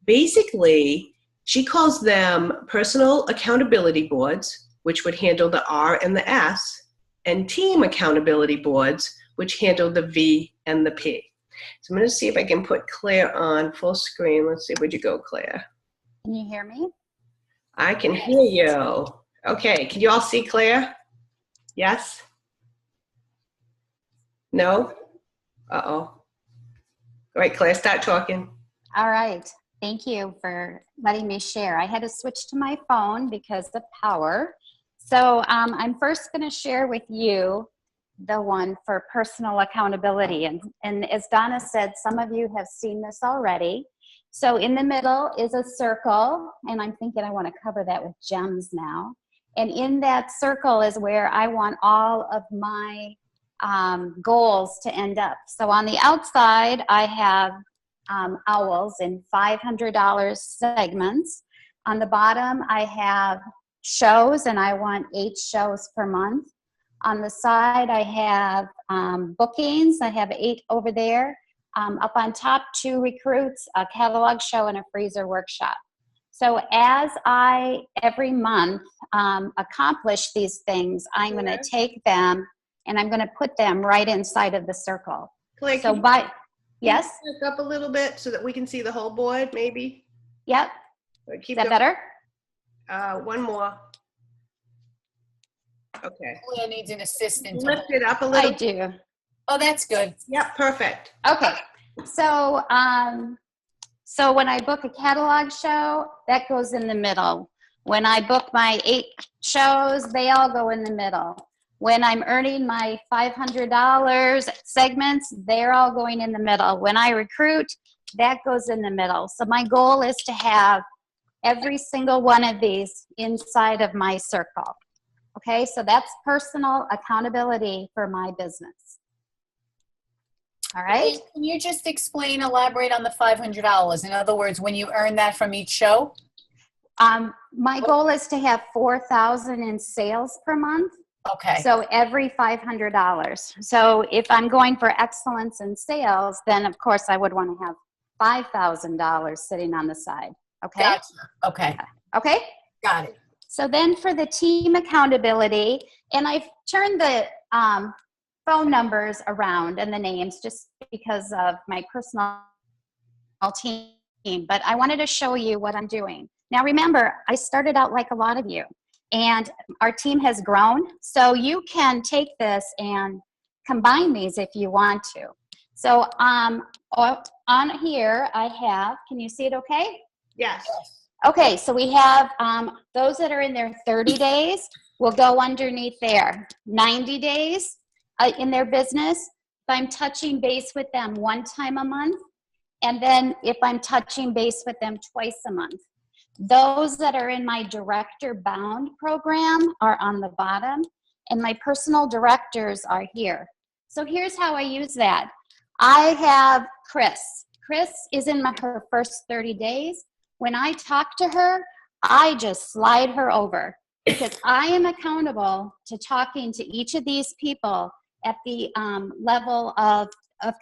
Basically, she calls them personal accountability boards, which would handle the R and the S, and team accountability boards, which handle the V and the P. So I'm going to see if I can put Claire on full screen. Let's see, where'd you go, Claire? Can you hear me? I can hear you. Okay, can you all see Claire? Yes? No? Uh-oh. All right, Claire, start talking. All right. Thank you for letting me share. I had to switch to my phone because of power. So I'm first going to share with you the one for personal accountability. And as Donna said, some of you have seen this already. So in the middle is a circle, and I'm thinking I want to cover that with gems now. And in that circle is where I want all of my goals to end up. So on the outside, I have owls in $500 segments. On the bottom, I have shows, and I want 8 shows per month. On the side, I have bookings. I have 8 over there. Up on top, 2 recruits, a catalog show, and a freezer workshop. So as I, every month, accomplish these things, I'm going to take them and I'm going to put them right inside of the circle. Claire, so yes? Back up a little bit so that we can see the whole board, maybe? Yep. Keep Is that better? One more. Okay. Claire needs an assistant. Lift it up a little. I do. Oh, that's good. Yep, perfect. Okay. So, so when I book a catalog show, that goes in the middle. When I book my 8 shows, they all go in the middle. When I'm earning my $500 segments, they're all going in the middle. When I recruit, that goes in the middle. So my goal is to have every single one of these inside of my circle. Okay, so that's personal accountability for my business. All right. Can you just elaborate on the $500? In other words, when you earn that from each show? My goal is to have 4,000 in sales per month. Okay. So every $500. So if I'm going for excellence in sales, then of course I would want to have $5,000 sitting on the side. Okay. Gotcha. Okay. Okay. Got it. So then for the team accountability, and I've turned the phone numbers around and the names just because of my personal team, but I wanted to show you what I'm doing. Now remember, I started out like a lot of you, and our team has grown, so you can take this and combine these if you want to. So on here I have, can you see it okay? Yes. Okay, so we have those that are in their 30 days will go underneath there. 90 days in their business, if I'm touching base with them 1 time a month, and then if I'm touching base with them twice a month. Those that are in my Director Bound program are on the bottom, and my personal directors are here. So here's how I use that. I have Chris. Chris is in her first 30 days. When I talk to her, I just slide her over because I am accountable to talking to each of these people at the level of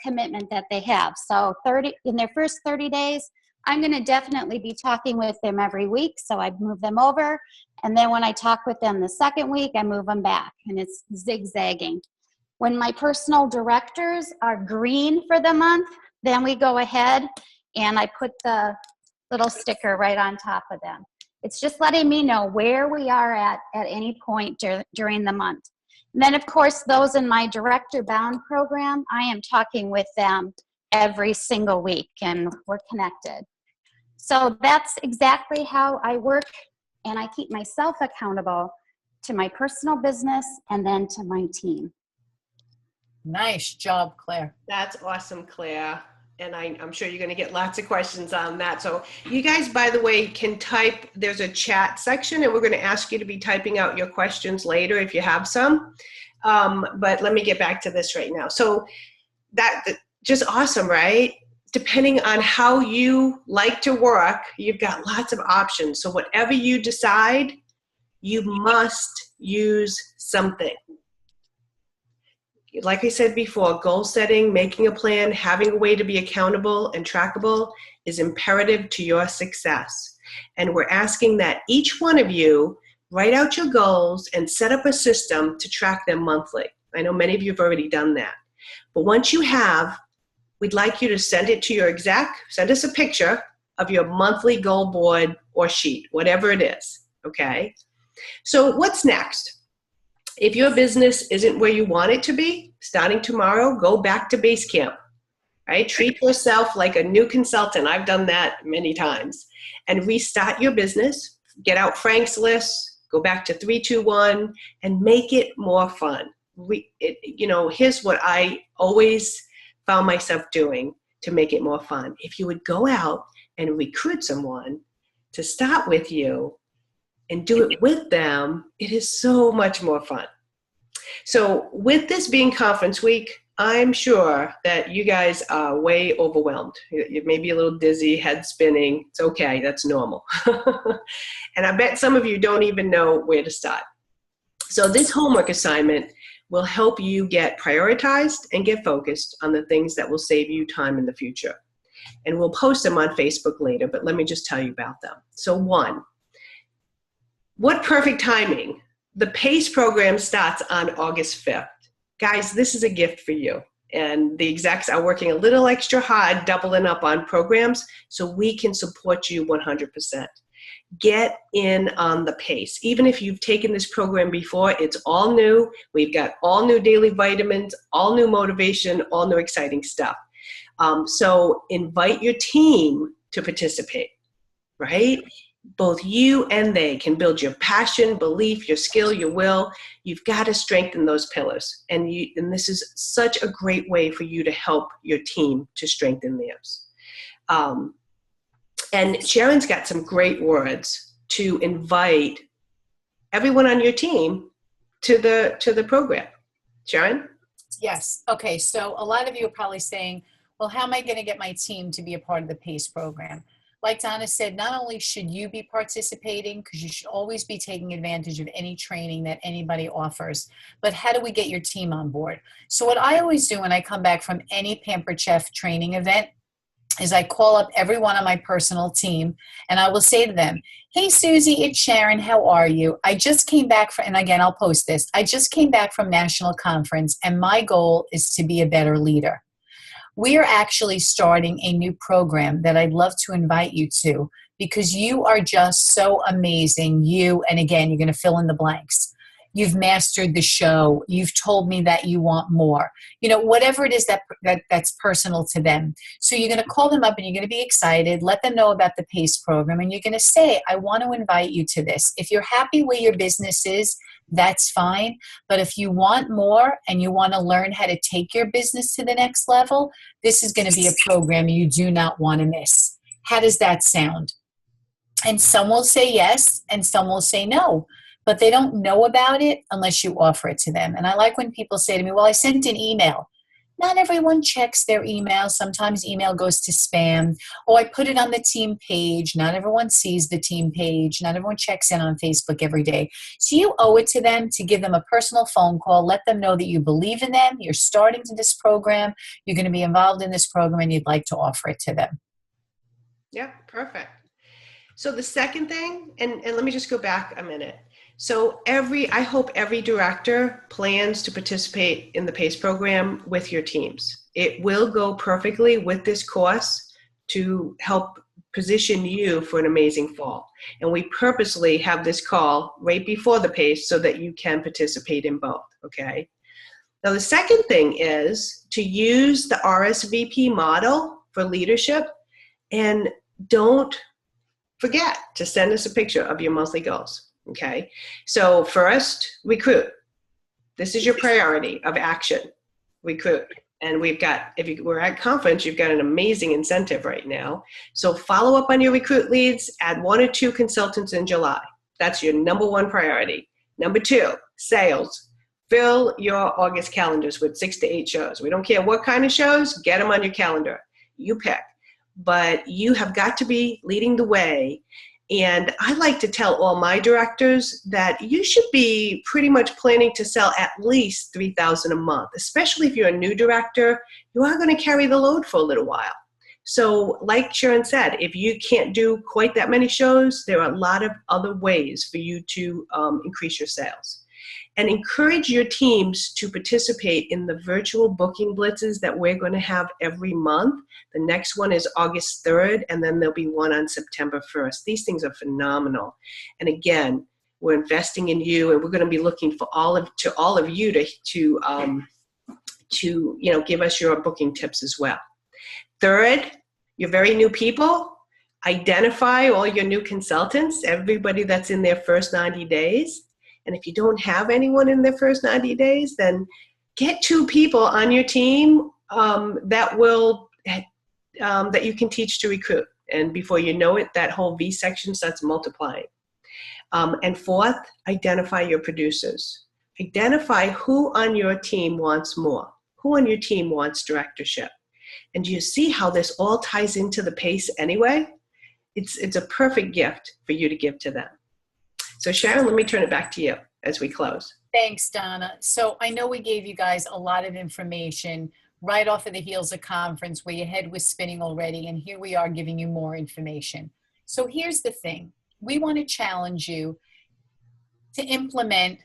commitment that they have. So in their first 30 days, I'm going to definitely be talking with them every week. So I move them over. And then when I talk with them the second week, I move them back. And it's zigzagging. When my personal directors are green for the month, then we go ahead and I put the little sticker right on top of them. It's just letting me know where we are at any point during the month. And then, of course, those in my Director Bound program, I am talking with them every single week, and we're connected. So that's exactly how I work, and I keep myself accountable to my personal business and then to my team. Nice job, Claire. That's awesome, Claire. And I'm sure you're going to get lots of questions on that. So you guys, by the way, can type. There's a chat section, and we're going to ask you to be typing out your questions later if you have some. But let me get back to this right now. So that just awesome, right? Depending on how you like to work, you've got lots of options. So whatever you decide, you must use something. Like I said before, goal setting, making a plan, having a way to be accountable and trackable is imperative to your success. And we're asking that each one of you write out your goals and set up a system to track them monthly. I know many of you have already done that. But once you have, we'd like you to send it to your exec, send us a picture of your monthly goal board or sheet, whatever it is, okay? So what's next? If your business isn't where you want it to be, starting tomorrow, go back to base camp, right? Treat yourself like a new consultant. I've done that many times. And restart your business, get out Frank's list, go back to 3-2-1, and make it more fun. Here's what I always found myself doing to make it more fun. If you would go out and recruit someone to start with you, and do it with them, it is so much more fun. So with this being conference week, I'm sure that you guys are way overwhelmed. You may be a little dizzy, head spinning. It's okay, that's normal. And I bet some of you don't even know where to start. So this homework assignment will help you get prioritized and get focused on the things that will save you time in the future. And we'll post them on Facebook later, but let me just tell you about them. So 1, what perfect timing. The PACE program starts on August 5th. Guys, this is a gift for you. And the execs are working a little extra hard, doubling up on programs, so we can support you 100%. Get in on the PACE. Even if you've taken this program before, it's all new. We've got all new daily vitamins, all new motivation, all new exciting stuff. So invite your team to participate, right? Both you and they can build your passion, belief, your skill, your will. You've got to strengthen those pillars. And this is such a great way for you to help your team to strengthen theirs. And Sharon's got some great words to invite everyone on your team to the program. Sharon? Yes. Okay. So a lot of you are probably saying, well, how am I going to get my team to be a part of the PACE program? Like Donna said, not only should you be participating, because you should always be taking advantage of any training that anybody offers, but how do we get your team on board? So what I always do when I come back from any Pampered Chef training event is I call up everyone on my personal team and I will say to them, hey, Susie, it's Sharon. How are you? I just came back from, and again, I'll post this. I just came back from national conference and my goal is to be a better leader. We are actually starting a new program that I'd love to invite you to because you are just so amazing. You, and again, you're going to fill in the blanks. You've mastered the show. You've told me that you want more. You know, whatever it is that's personal to them. So you're going to call them up and you're going to be excited. Let them know about the PACE program. And you're going to say, I want to invite you to this. If you're happy where your business is, that's fine. But if you want more and you want to learn how to take your business to the next level, this is going to be a program you do not want to miss. How does that sound? And some will say yes and some will say no. But they don't know about it unless you offer it to them. And I like when people say to me, well, I sent an email. Not everyone checks their email. Sometimes email goes to spam. Or I put it on the team page. Not everyone sees the team page. Not everyone checks in on Facebook every day. So you owe it to them to give them a personal phone call. Let them know that you believe in them. You're starting to this program. You're going to be involved in this program and you'd like to offer it to them. Yeah, perfect. So the second thing, and let me just go back a minute. So I hope every director plans to participate in the PACE program with your teams. It will go perfectly with this course to help position you for an amazing fall. And we purposely have this call right before the PACE so that you can participate in both, okay? Now the second thing is to use the RSVP model for leadership, and don't forget to send us a picture of your monthly goals. Okay, so first, recruit. This is your priority of action, recruit. And we've got, if you were at conference, you've got an amazing incentive right now. So follow up on your recruit leads, add 1 or 2 consultants in July. That's your number 1 priority. Number 2, sales. Fill your August calendars with 6 to 8 shows. We don't care what kind of shows, get them on your calendar. You pick. But you have got to be leading the way. And I like to tell all my directors that you should be pretty much planning to sell at least $3,000 a month, especially if you're a new director. You are going to carry the load for a little while. So like Sharon said, if you can't do quite that many shows, there are a lot of other ways for you to increase your sales. And encourage your teams to participate in the virtual booking blitzes that we're going to have every month. The next one is August 3rd, and then there'll be one on September 1st. These things are phenomenal. And again, we're investing in you, and we're going to be looking for all of you to give us your booking tips as well. Third, your very new people. Identify all your new consultants, everybody that's in their first 90 days. And if you don't have anyone in their first 90 days, then get 2 people on your team that you can teach to recruit. And before you know it, that whole V section starts multiplying. And fourth, identify your producers. Identify who on your team wants more, who on your team wants directorship. And do you see how this all ties into the PACE anyway? It's a perfect gift for you to give to them. So Sharon, let me turn it back to you as we close. Thanks, Donna. So I know we gave you guys a lot of information right off of the heels of conference where your head was spinning already, and here we are giving you more information. So here's the thing. We want to challenge you to implement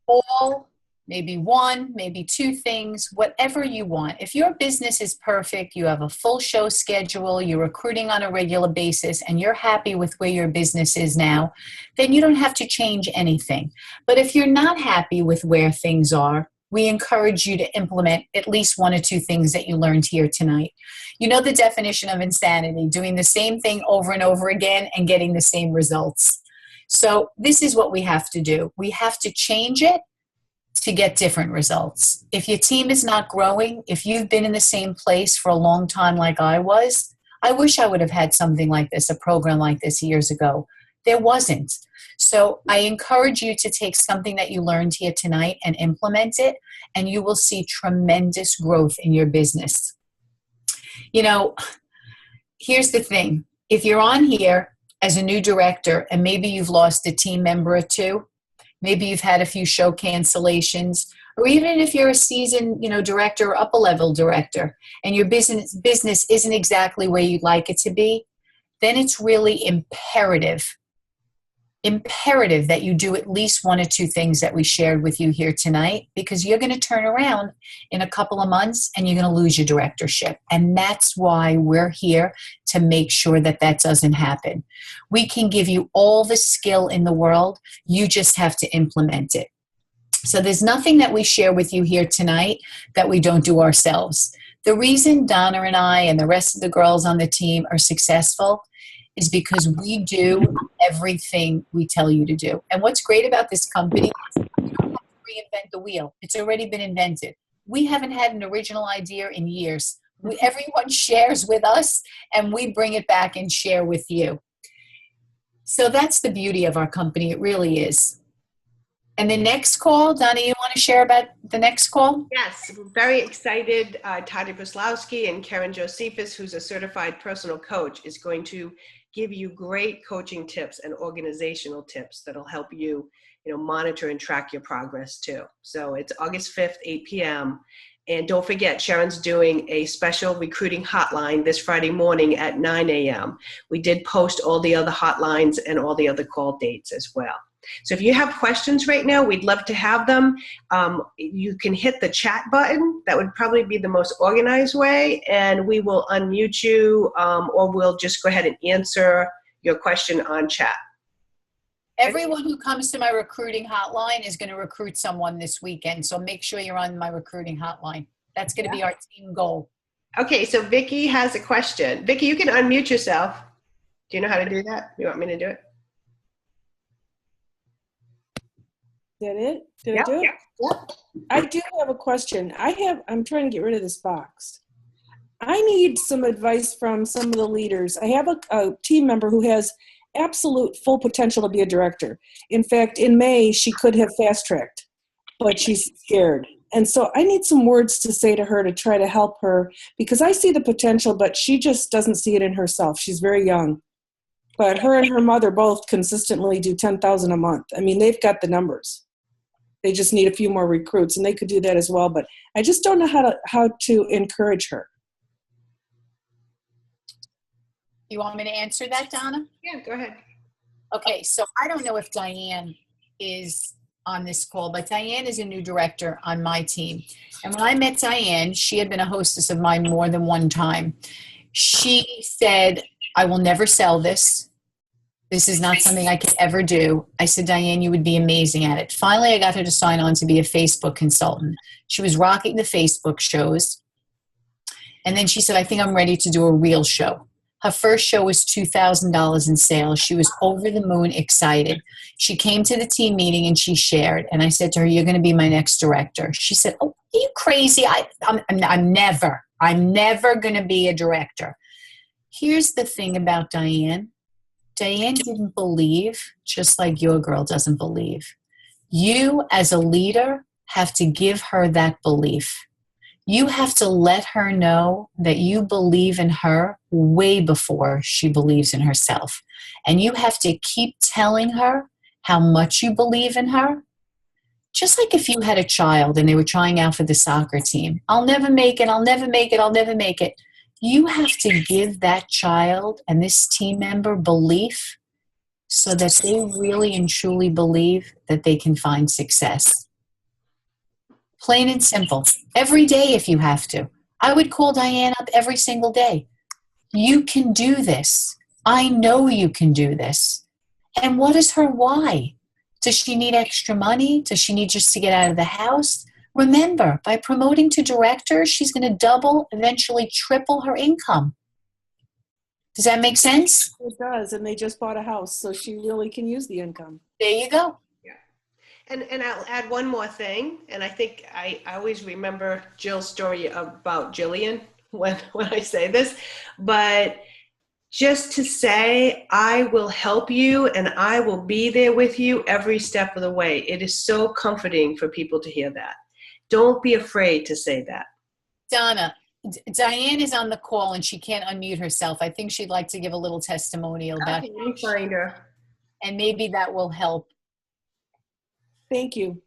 all, maybe 1, maybe 2 things, whatever you want. If your business is perfect, you have a full show schedule, you're recruiting on a regular basis, and you're happy with where your business is now, then you don't have to change anything. But if you're not happy with where things are, we encourage you to implement at least 1 or 2 things that you learned here tonight. You know the definition of insanity, doing the same thing over and over again and getting the same results. So this is what we have to do. We have to change it to get different results. If your team is not growing, if you've been in the same place for a long time like I was, I wish I would have had something like this, a program like this years ago. There wasn't. So I encourage you to take something that you learned here tonight and implement it, and you will see tremendous growth in your business. You know, here's the thing. If you're on here as a new director and maybe you've lost a team member or two, maybe you've had a few show cancellations, or even if you're a seasoned, director or upper level director and your business isn't exactly where you'd like it to be, then it's really imperative that you do at least one or two things that we shared with you here tonight, because you're going to turn around in a couple of months and you're going to lose your directorship. And that's why we're here, to make sure that that doesn't happen. We can give you all the skill in the world. You just have to implement it. So there's nothing that we share with you here tonight that we don't do ourselves. The reason Donna and I and the rest of the girls on the team are successful is because we do everything we tell you to do. And what's great about this company is you don't have to reinvent the wheel. It's already been invented. We haven't had an original idea in years. Everyone shares with us, and we bring it back and share with you. So that's the beauty of our company. It really is. And the next call, Donna, you want to share about the next call? Yes, we're very excited. Tati Buslowski and Karen Josephus, who's a certified personal coach, is going to give you great coaching tips and organizational tips that'll help you, monitor and track your progress too. So it's August 5th, 8 p.m. And don't forget, Sharon's doing a special recruiting hotline this Friday morning at 9 a.m. We did post all the other hotlines and all the other call dates as well. So if you have questions right now, we'd love to have them. You can hit the chat button. That would probably be the most organized way, and we will unmute you, or we'll just go ahead and answer your question on chat. Everyone who comes to my recruiting hotline is going to recruit someone this weekend, so make sure you're on my recruiting hotline. That's going to be our team goal. Okay, so Vicki has a question. Vicki, you can unmute yourself. Do you know how to do that? You want me to do it? That it? Did I do it? Yep. I do have a question. I'm trying to get rid of this box. I need some advice from some of the leaders. I have a team member who has absolute full potential to be a director. In fact, in May, she could have fast-tracked, but she's scared. And so I need some words to say to her to try to help her, because I see the potential, but she just doesn't see it in herself. She's very young. But her and her mother both consistently do $10,000 a month. I mean, they've got the numbers. They just need a few more recruits, and they could do that as well. But I just don't know how to encourage her. You want me to answer that, Donna? Yeah, go ahead. Okay, so I don't know if Diane is on this call, but Diane is a new director on my team. And when I met Diane, she had been a hostess of mine more than one time. She said, I will never sell this. This is not something I could ever do. I said, Diane, you would be amazing at it. Finally, I got her to sign on to be a Facebook consultant. She was rocking the Facebook shows. And then she said, I think I'm ready to do a real show. Her first show was $2,000 in sales. She was over the moon excited. She came to the team meeting and she shared. And I said to her, you're going to be my next director. She said, oh, are you crazy? I'm never going to be a director. Here's the thing about Diane. Diane didn't believe, just like your girl doesn't believe. You, as a leader, have to give her that belief. You have to let her know that you believe in her way before she believes in herself. And you have to keep telling her how much you believe in her. Just like if you had a child and they were trying out for the soccer team. I'll never make it, I'll never make it, I'll never make it. You have to give that child and this team member belief so that they really and truly believe that they can find success. Plain and simple. Every day if you have to. I would call Diane up every single day. You can do this. I know you can do this. And what is her why? Does she need extra money? Does she need just to get out of the house? Remember, by promoting to director, she's going to double, eventually triple her income. Does that make sense? It does, and they just bought a house, so she really can use the income. There you go. Yeah. And I'll add one more thing, and I think I always remember Jill's story about Jillian when I say this, but just to say, I will help you and I will be there with you every step of the way. It is so comforting for people to hear that. Don't be afraid to say that. Donna, Diane is on the call and she can't unmute herself. I think she'd like to give a little testimonial about Okay, let me find her. and maybe that will help. Thank you.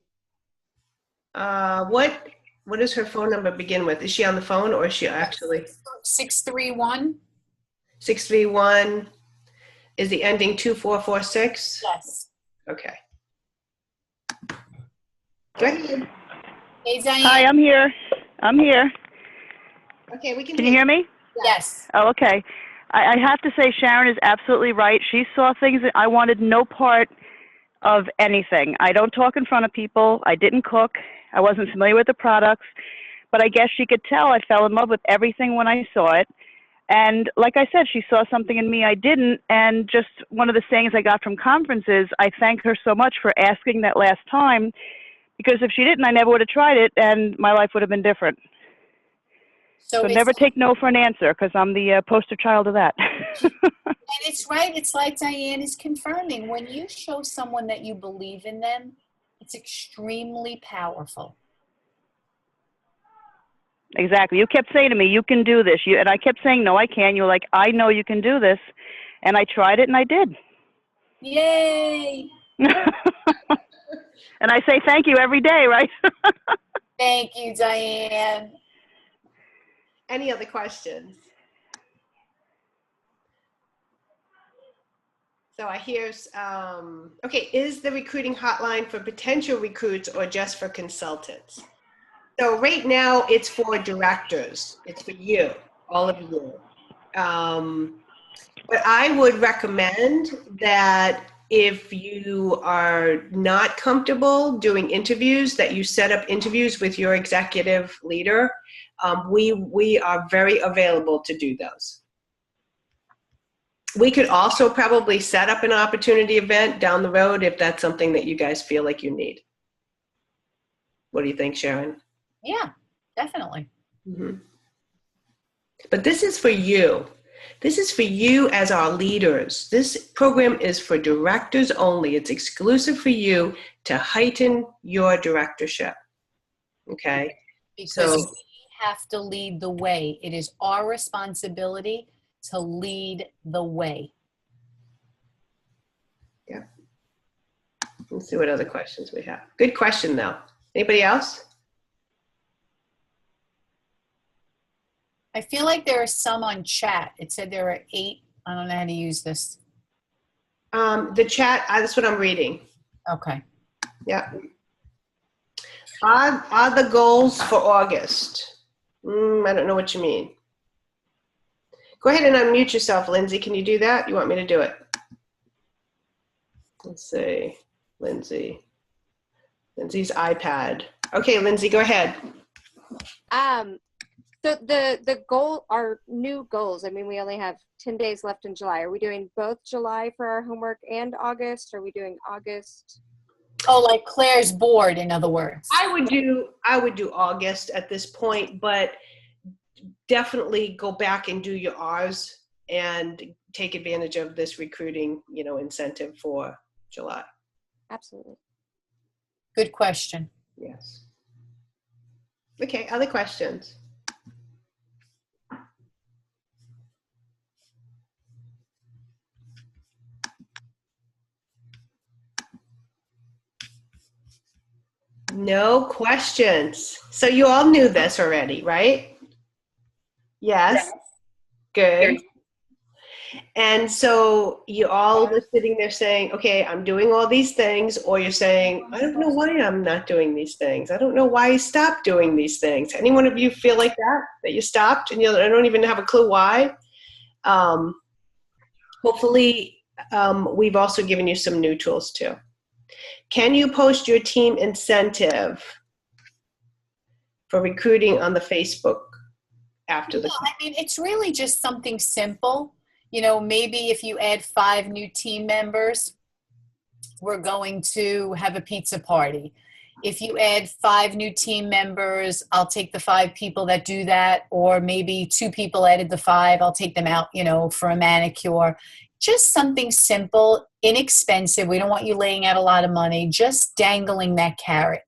What does her phone number begin with? Is she on the phone or is she actually? 631? 631. Is the ending 2446? Yes. Okay. Go ahead. Hey, Diane. Hi, I'm here. Okay, we can Can you hear me? Yes. Oh, okay. I have to say Sharon is absolutely right. She saw things that I wanted no part of anything. I don't talk in front of people. I didn't cook. I wasn't familiar with the products. But I guess she could tell I fell in love with everything when I saw it. And like I said, she saw something in me I didn't. And just one of the sayings I got from conferences, I thank her so much for asking that last time, because if she didn't, I never would have tried it and my life would have been different. So never take no for an answer, because I'm the poster child of that. And it's right. It's like Diane is confirming. When you show someone that you believe in them, it's extremely powerful. Exactly. You kept saying to me, you can do this. And I kept saying, no, I can't. You're like, I know you can do this. And I tried it and I did. Yay. And I say thank you every day, right? Thank you, Diane. Any other questions? So I hear, okay, is the recruiting hotline for potential recruits or just for consultants? So right now it's for directors. It's for you, all of you. But I would recommend that if you are not comfortable doing interviews, that you set up interviews with your executive leader. We are very available to do those. We could also probably set up an opportunity event down the road if that's something that you guys feel like you need. What do you think, Sharon? Yeah, definitely. Mm-hmm. But this is for you. This is for you as our leaders. This program is for directors only. It's exclusive for you to heighten your directorship. Okay? Because we have to lead the way. It is our responsibility to lead the way. Yeah. Let's see what other questions we have. Good question, though. Anybody else? I feel like there are some on chat. It said there are 8. I don't know how to use this. The chat, that's what I'm reading. Okay. Yeah. Are the goals for August? I don't know what you mean. Go ahead and unmute yourself, Lindsay. Can you do that? You want me to do it? Let's see. Lindsay's iPad. Okay, Lindsay, go ahead. So the goal, our new goals, I mean, we only have 10 days left in July. Are we doing both July for our homework and August? Are we doing August? Oh, like Claire's board, in other words. I would do August at this point, but definitely go back and do your R's and take advantage of this recruiting, incentive for July. Absolutely. Good question. Yes. Okay, other questions? No questions. So you all knew this already, right? Yes. Good. And so you all were sitting there saying, okay, I'm doing all these things, or you're saying, I don't know why I'm not doing these things. I don't know why I stopped doing these things. Any one of you feel like that you stopped and I don't even have a clue why? Hopefully, we've also given you some new tools too. Can you post your team incentive for recruiting on the Facebook after the? I mean, it's really just something simple. Maybe if you add 5 new team members, we're going to have a pizza party. If you add 5 new team members, I'll take the 5 people that do that, or maybe 2 people added the 5, I'll take them out, for a manicure. Just something simple, inexpensive. We don't want you laying out a lot of money, just dangling that carrot.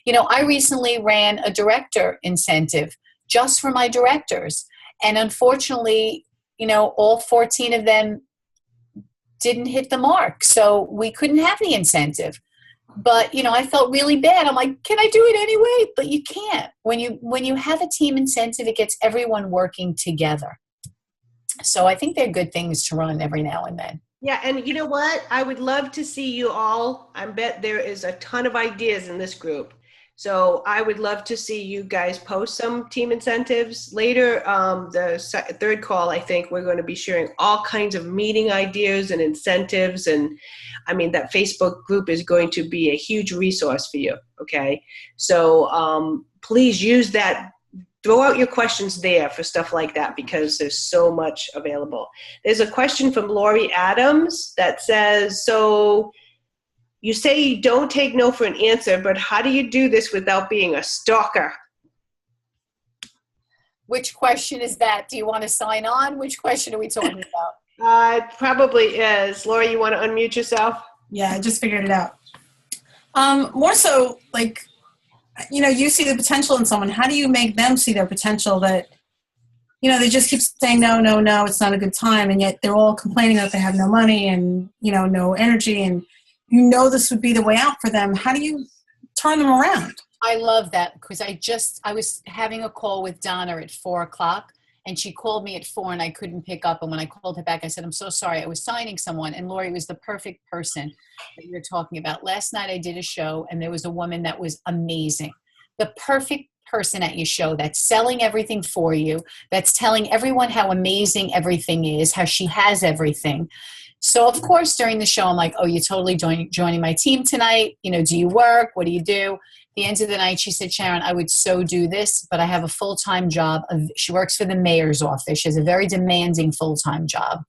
I recently ran a director incentive just for my directors. And unfortunately, all 14 of them didn't hit the mark. So we couldn't have the incentive. But, I felt really bad. I'm like, can I do it anyway? But you can't. When you have a team incentive, it gets everyone working together. So I think they're good things to run every now and then. Yeah, and you know what? I would love to see you all. I bet there is a ton of ideas in this group. So I would love to see you guys post some team incentives. Later, the third call, I think we're going to be sharing all kinds of meeting ideas and incentives. And I mean, that Facebook group is going to be a huge resource for you, okay? So please use that. Throw out your questions there for stuff like that because there's so much available. There's a question from Lori Adams that says, so you say you don't take no for an answer, but how do you do this without being a stalker? Which question is that? Do you want to sign on? Which question are we talking about? It probably is. Laura, you want to unmute yourself? Yeah, I just figured it out. More so, like, you see the potential in someone. How do you make them see their potential that, they just keep saying, no, it's not a good time. And yet they're all complaining that they have no money and, no energy. And this would be the way out for them. How do you turn them around? I love that because I was having a call with Donna at 4:00 and she called me at 4 and I couldn't pick up. And when I called her back, I said, I'm so sorry. I was signing someone. And Lori was the perfect person that you're talking about. Last night I did a show and there was a woman that was amazing. The perfect person at your show that's selling everything for you, that's telling everyone how amazing everything is, how she has everything. So, of course, during the show, I'm like, oh, you're totally joining my team tonight. Do you work? What do you do? At the end of the night, she said, Sharon, I would so do this, but I have a full-time job. She works for the mayor's office. She has a very demanding full-time job.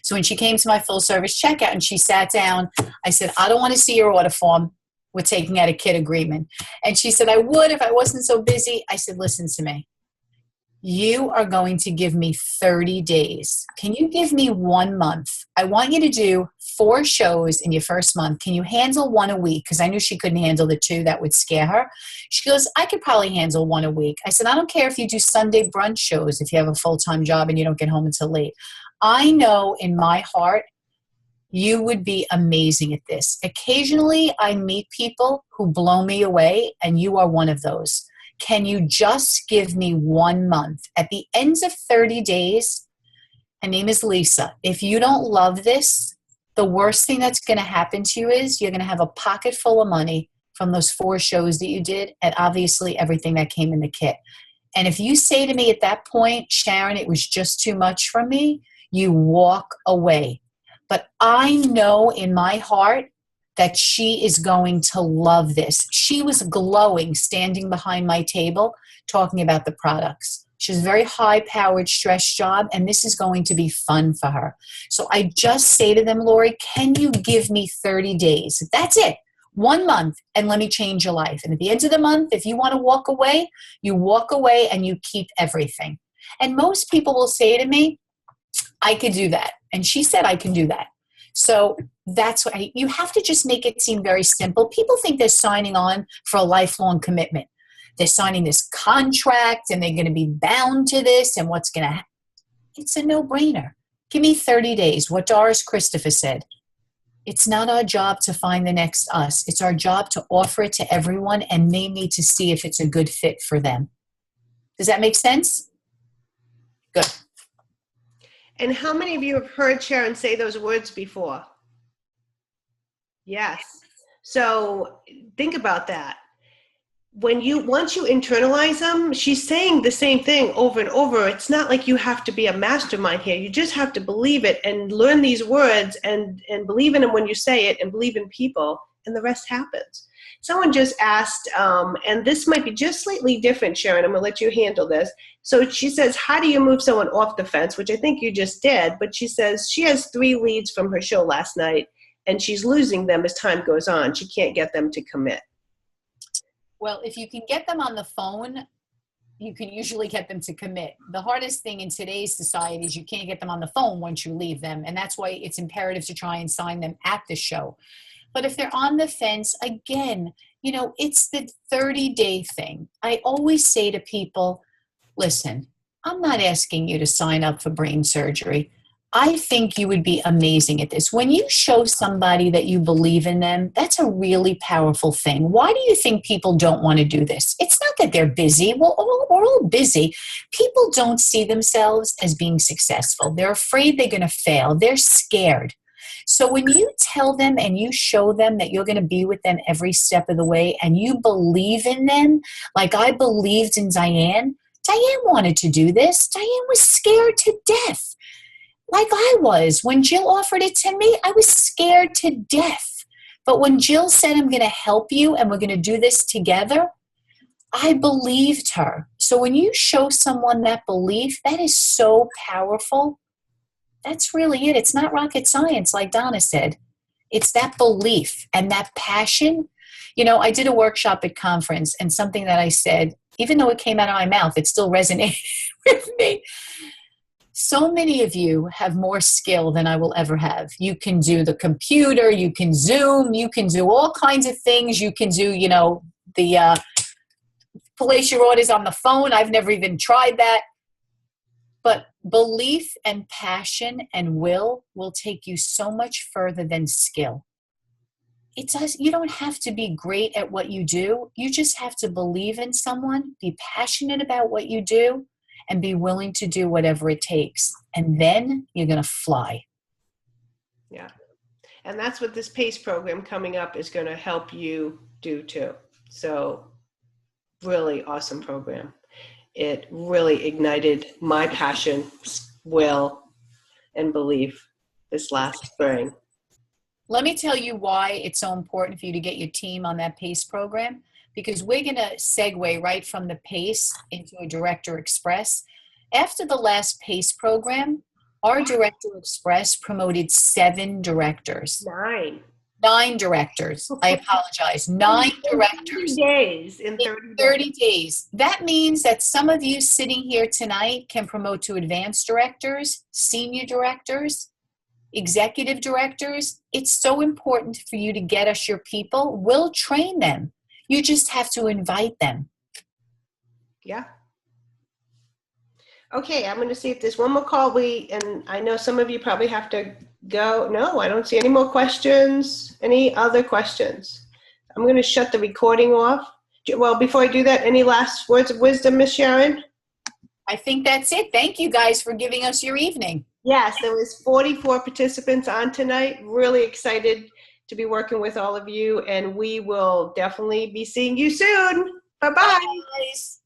So when she came to my full-service checkout and she sat down, I said, I don't want to see your order form. We're taking out a kit agreement. And she said, I would if I wasn't so busy. I said, listen to me. You are going to give me 30 days. Can you give me 1 month? I want you to do 4 shows in your first month. Can you handle 1 a week? Because I knew she couldn't handle the 2. That would scare her. She goes, I could probably handle 1 a week. I said, I don't care if you do Sunday brunch shows if you have a full-time job and you don't get home until late. I know in my heart you would be amazing at this. Occasionally, I meet people who blow me away, and you are one of those. Can you just give me 1 month? At the end of 30 days, her name is Lisa. If you don't love this, the worst thing that's going to happen to you is you're going to have a pocket full of money from those 4 shows that you did and obviously everything that came in the kit. And if you say to me at that point, Sharon, it was just too much for me, you walk away. But I know in my heart that she is going to love this. She was glowing standing behind my table talking about the products. She has a very high-powered stress job, and this is going to be fun for her. So I just say to them, Lori, can you give me 30 days? That's it. 1 month, and let me change your life. And at the end of the month, if you want to walk away, you walk away and you keep everything. And most people will say to me, I could do that. And she said, I can do that. So that's what you have to just make it seem very simple. People think they're signing on for a lifelong commitment. They're signing this contract and they're going to be bound to this and what's going to happen. It's a no-brainer. Give me 30 days. What Doris Christopher said. It's not our job to find the next us. It's our job to offer it to everyone, and they need to see if it's a good fit for them. Does that make sense? Good. And how many of you have heard Sharon say those words before? Yes. So think about that. Once you internalize them, she's saying the same thing over and over. It's not like you have to be a mastermind here. You just have to believe it and learn these words and believe in them when you say it and believe in people, and the rest happens. Someone just asked, and this might be just slightly different, Sharon. I'm going to let you handle this. So she says, how do you move someone off the fence, which I think you just did. But she says she has 3 leads from her show last night, and she's losing them as time goes on. She can't get them to commit. Well, if you can get them on the phone, you can usually get them to commit. The hardest thing in today's society is you can't get them on the phone once you leave them. And that's why it's imperative to try and sign them at the show. But if they're on the fence, again, you know, it's the 30-day thing. I always say to people, listen, I'm not asking you to sign up for brain surgery. I think you would be amazing at this. When you show somebody that you believe in them, that's a really powerful thing. Why do you think people don't want to do this? It's not that they're busy. Well, we're all busy. People don't see themselves as being successful. They're afraid they're going to fail. They're scared. So when you tell them and you show them that you're going to be with them every step of the way and you believe in them, like I believed in Diane. Diane wanted to do this. Diane was scared to death. Like I was. When Jill offered it to me, I was scared to death. But when Jill said, I'm going to help you and we're going to do this together, I believed her. So when you show someone that belief, that is so powerful. That's really it. It's not rocket science, like Donna said. It's that belief and that passion. You know, I did a workshop at conference, and something that I said, even though it came out of my mouth, it still resonated with me. So many of you have more skill than I will ever have. You can do the computer, you can Zoom, you can do all kinds of things. You can do, you know, the place your orders on the phone. I've never even tried that. But belief and passion and will take you so much further than skill. You don't have to be great at what you do. You just have to believe in someone, be passionate about what you do, and be willing to do whatever it takes. And then you're going to fly. Yeah. And that's what this PACE program coming up is going to help you do too. So really awesome program. It really ignited my passion, will, and belief this last spring. Let me tell you why it's so important for you to get your team on that PACE program, because we're going to segue right from the PACE into a Director Express. After the last PACE program, our Director Express promoted 7 directors. 9 directors. I apologize. 9 directors. 30 days. In 30 days. That means that some of you sitting here tonight can promote to advanced directors, senior directors, executive directors. It's so important for you to get us your people. We'll train them. You just have to invite them. Yeah. Okay, I'm going to see if there's one more call. And I know some of you probably have to go. No, I don't see any more questions. Any other questions? I'm going to shut the recording off. Well, before I do that, any last words of wisdom, Miss Sharon? I think that's it. Thank you guys for giving us your evening. Yes, there was 44 participants on tonight. Really excited to be working with all of you, and we will definitely be seeing you soon. Bye-bye. Bye, guys.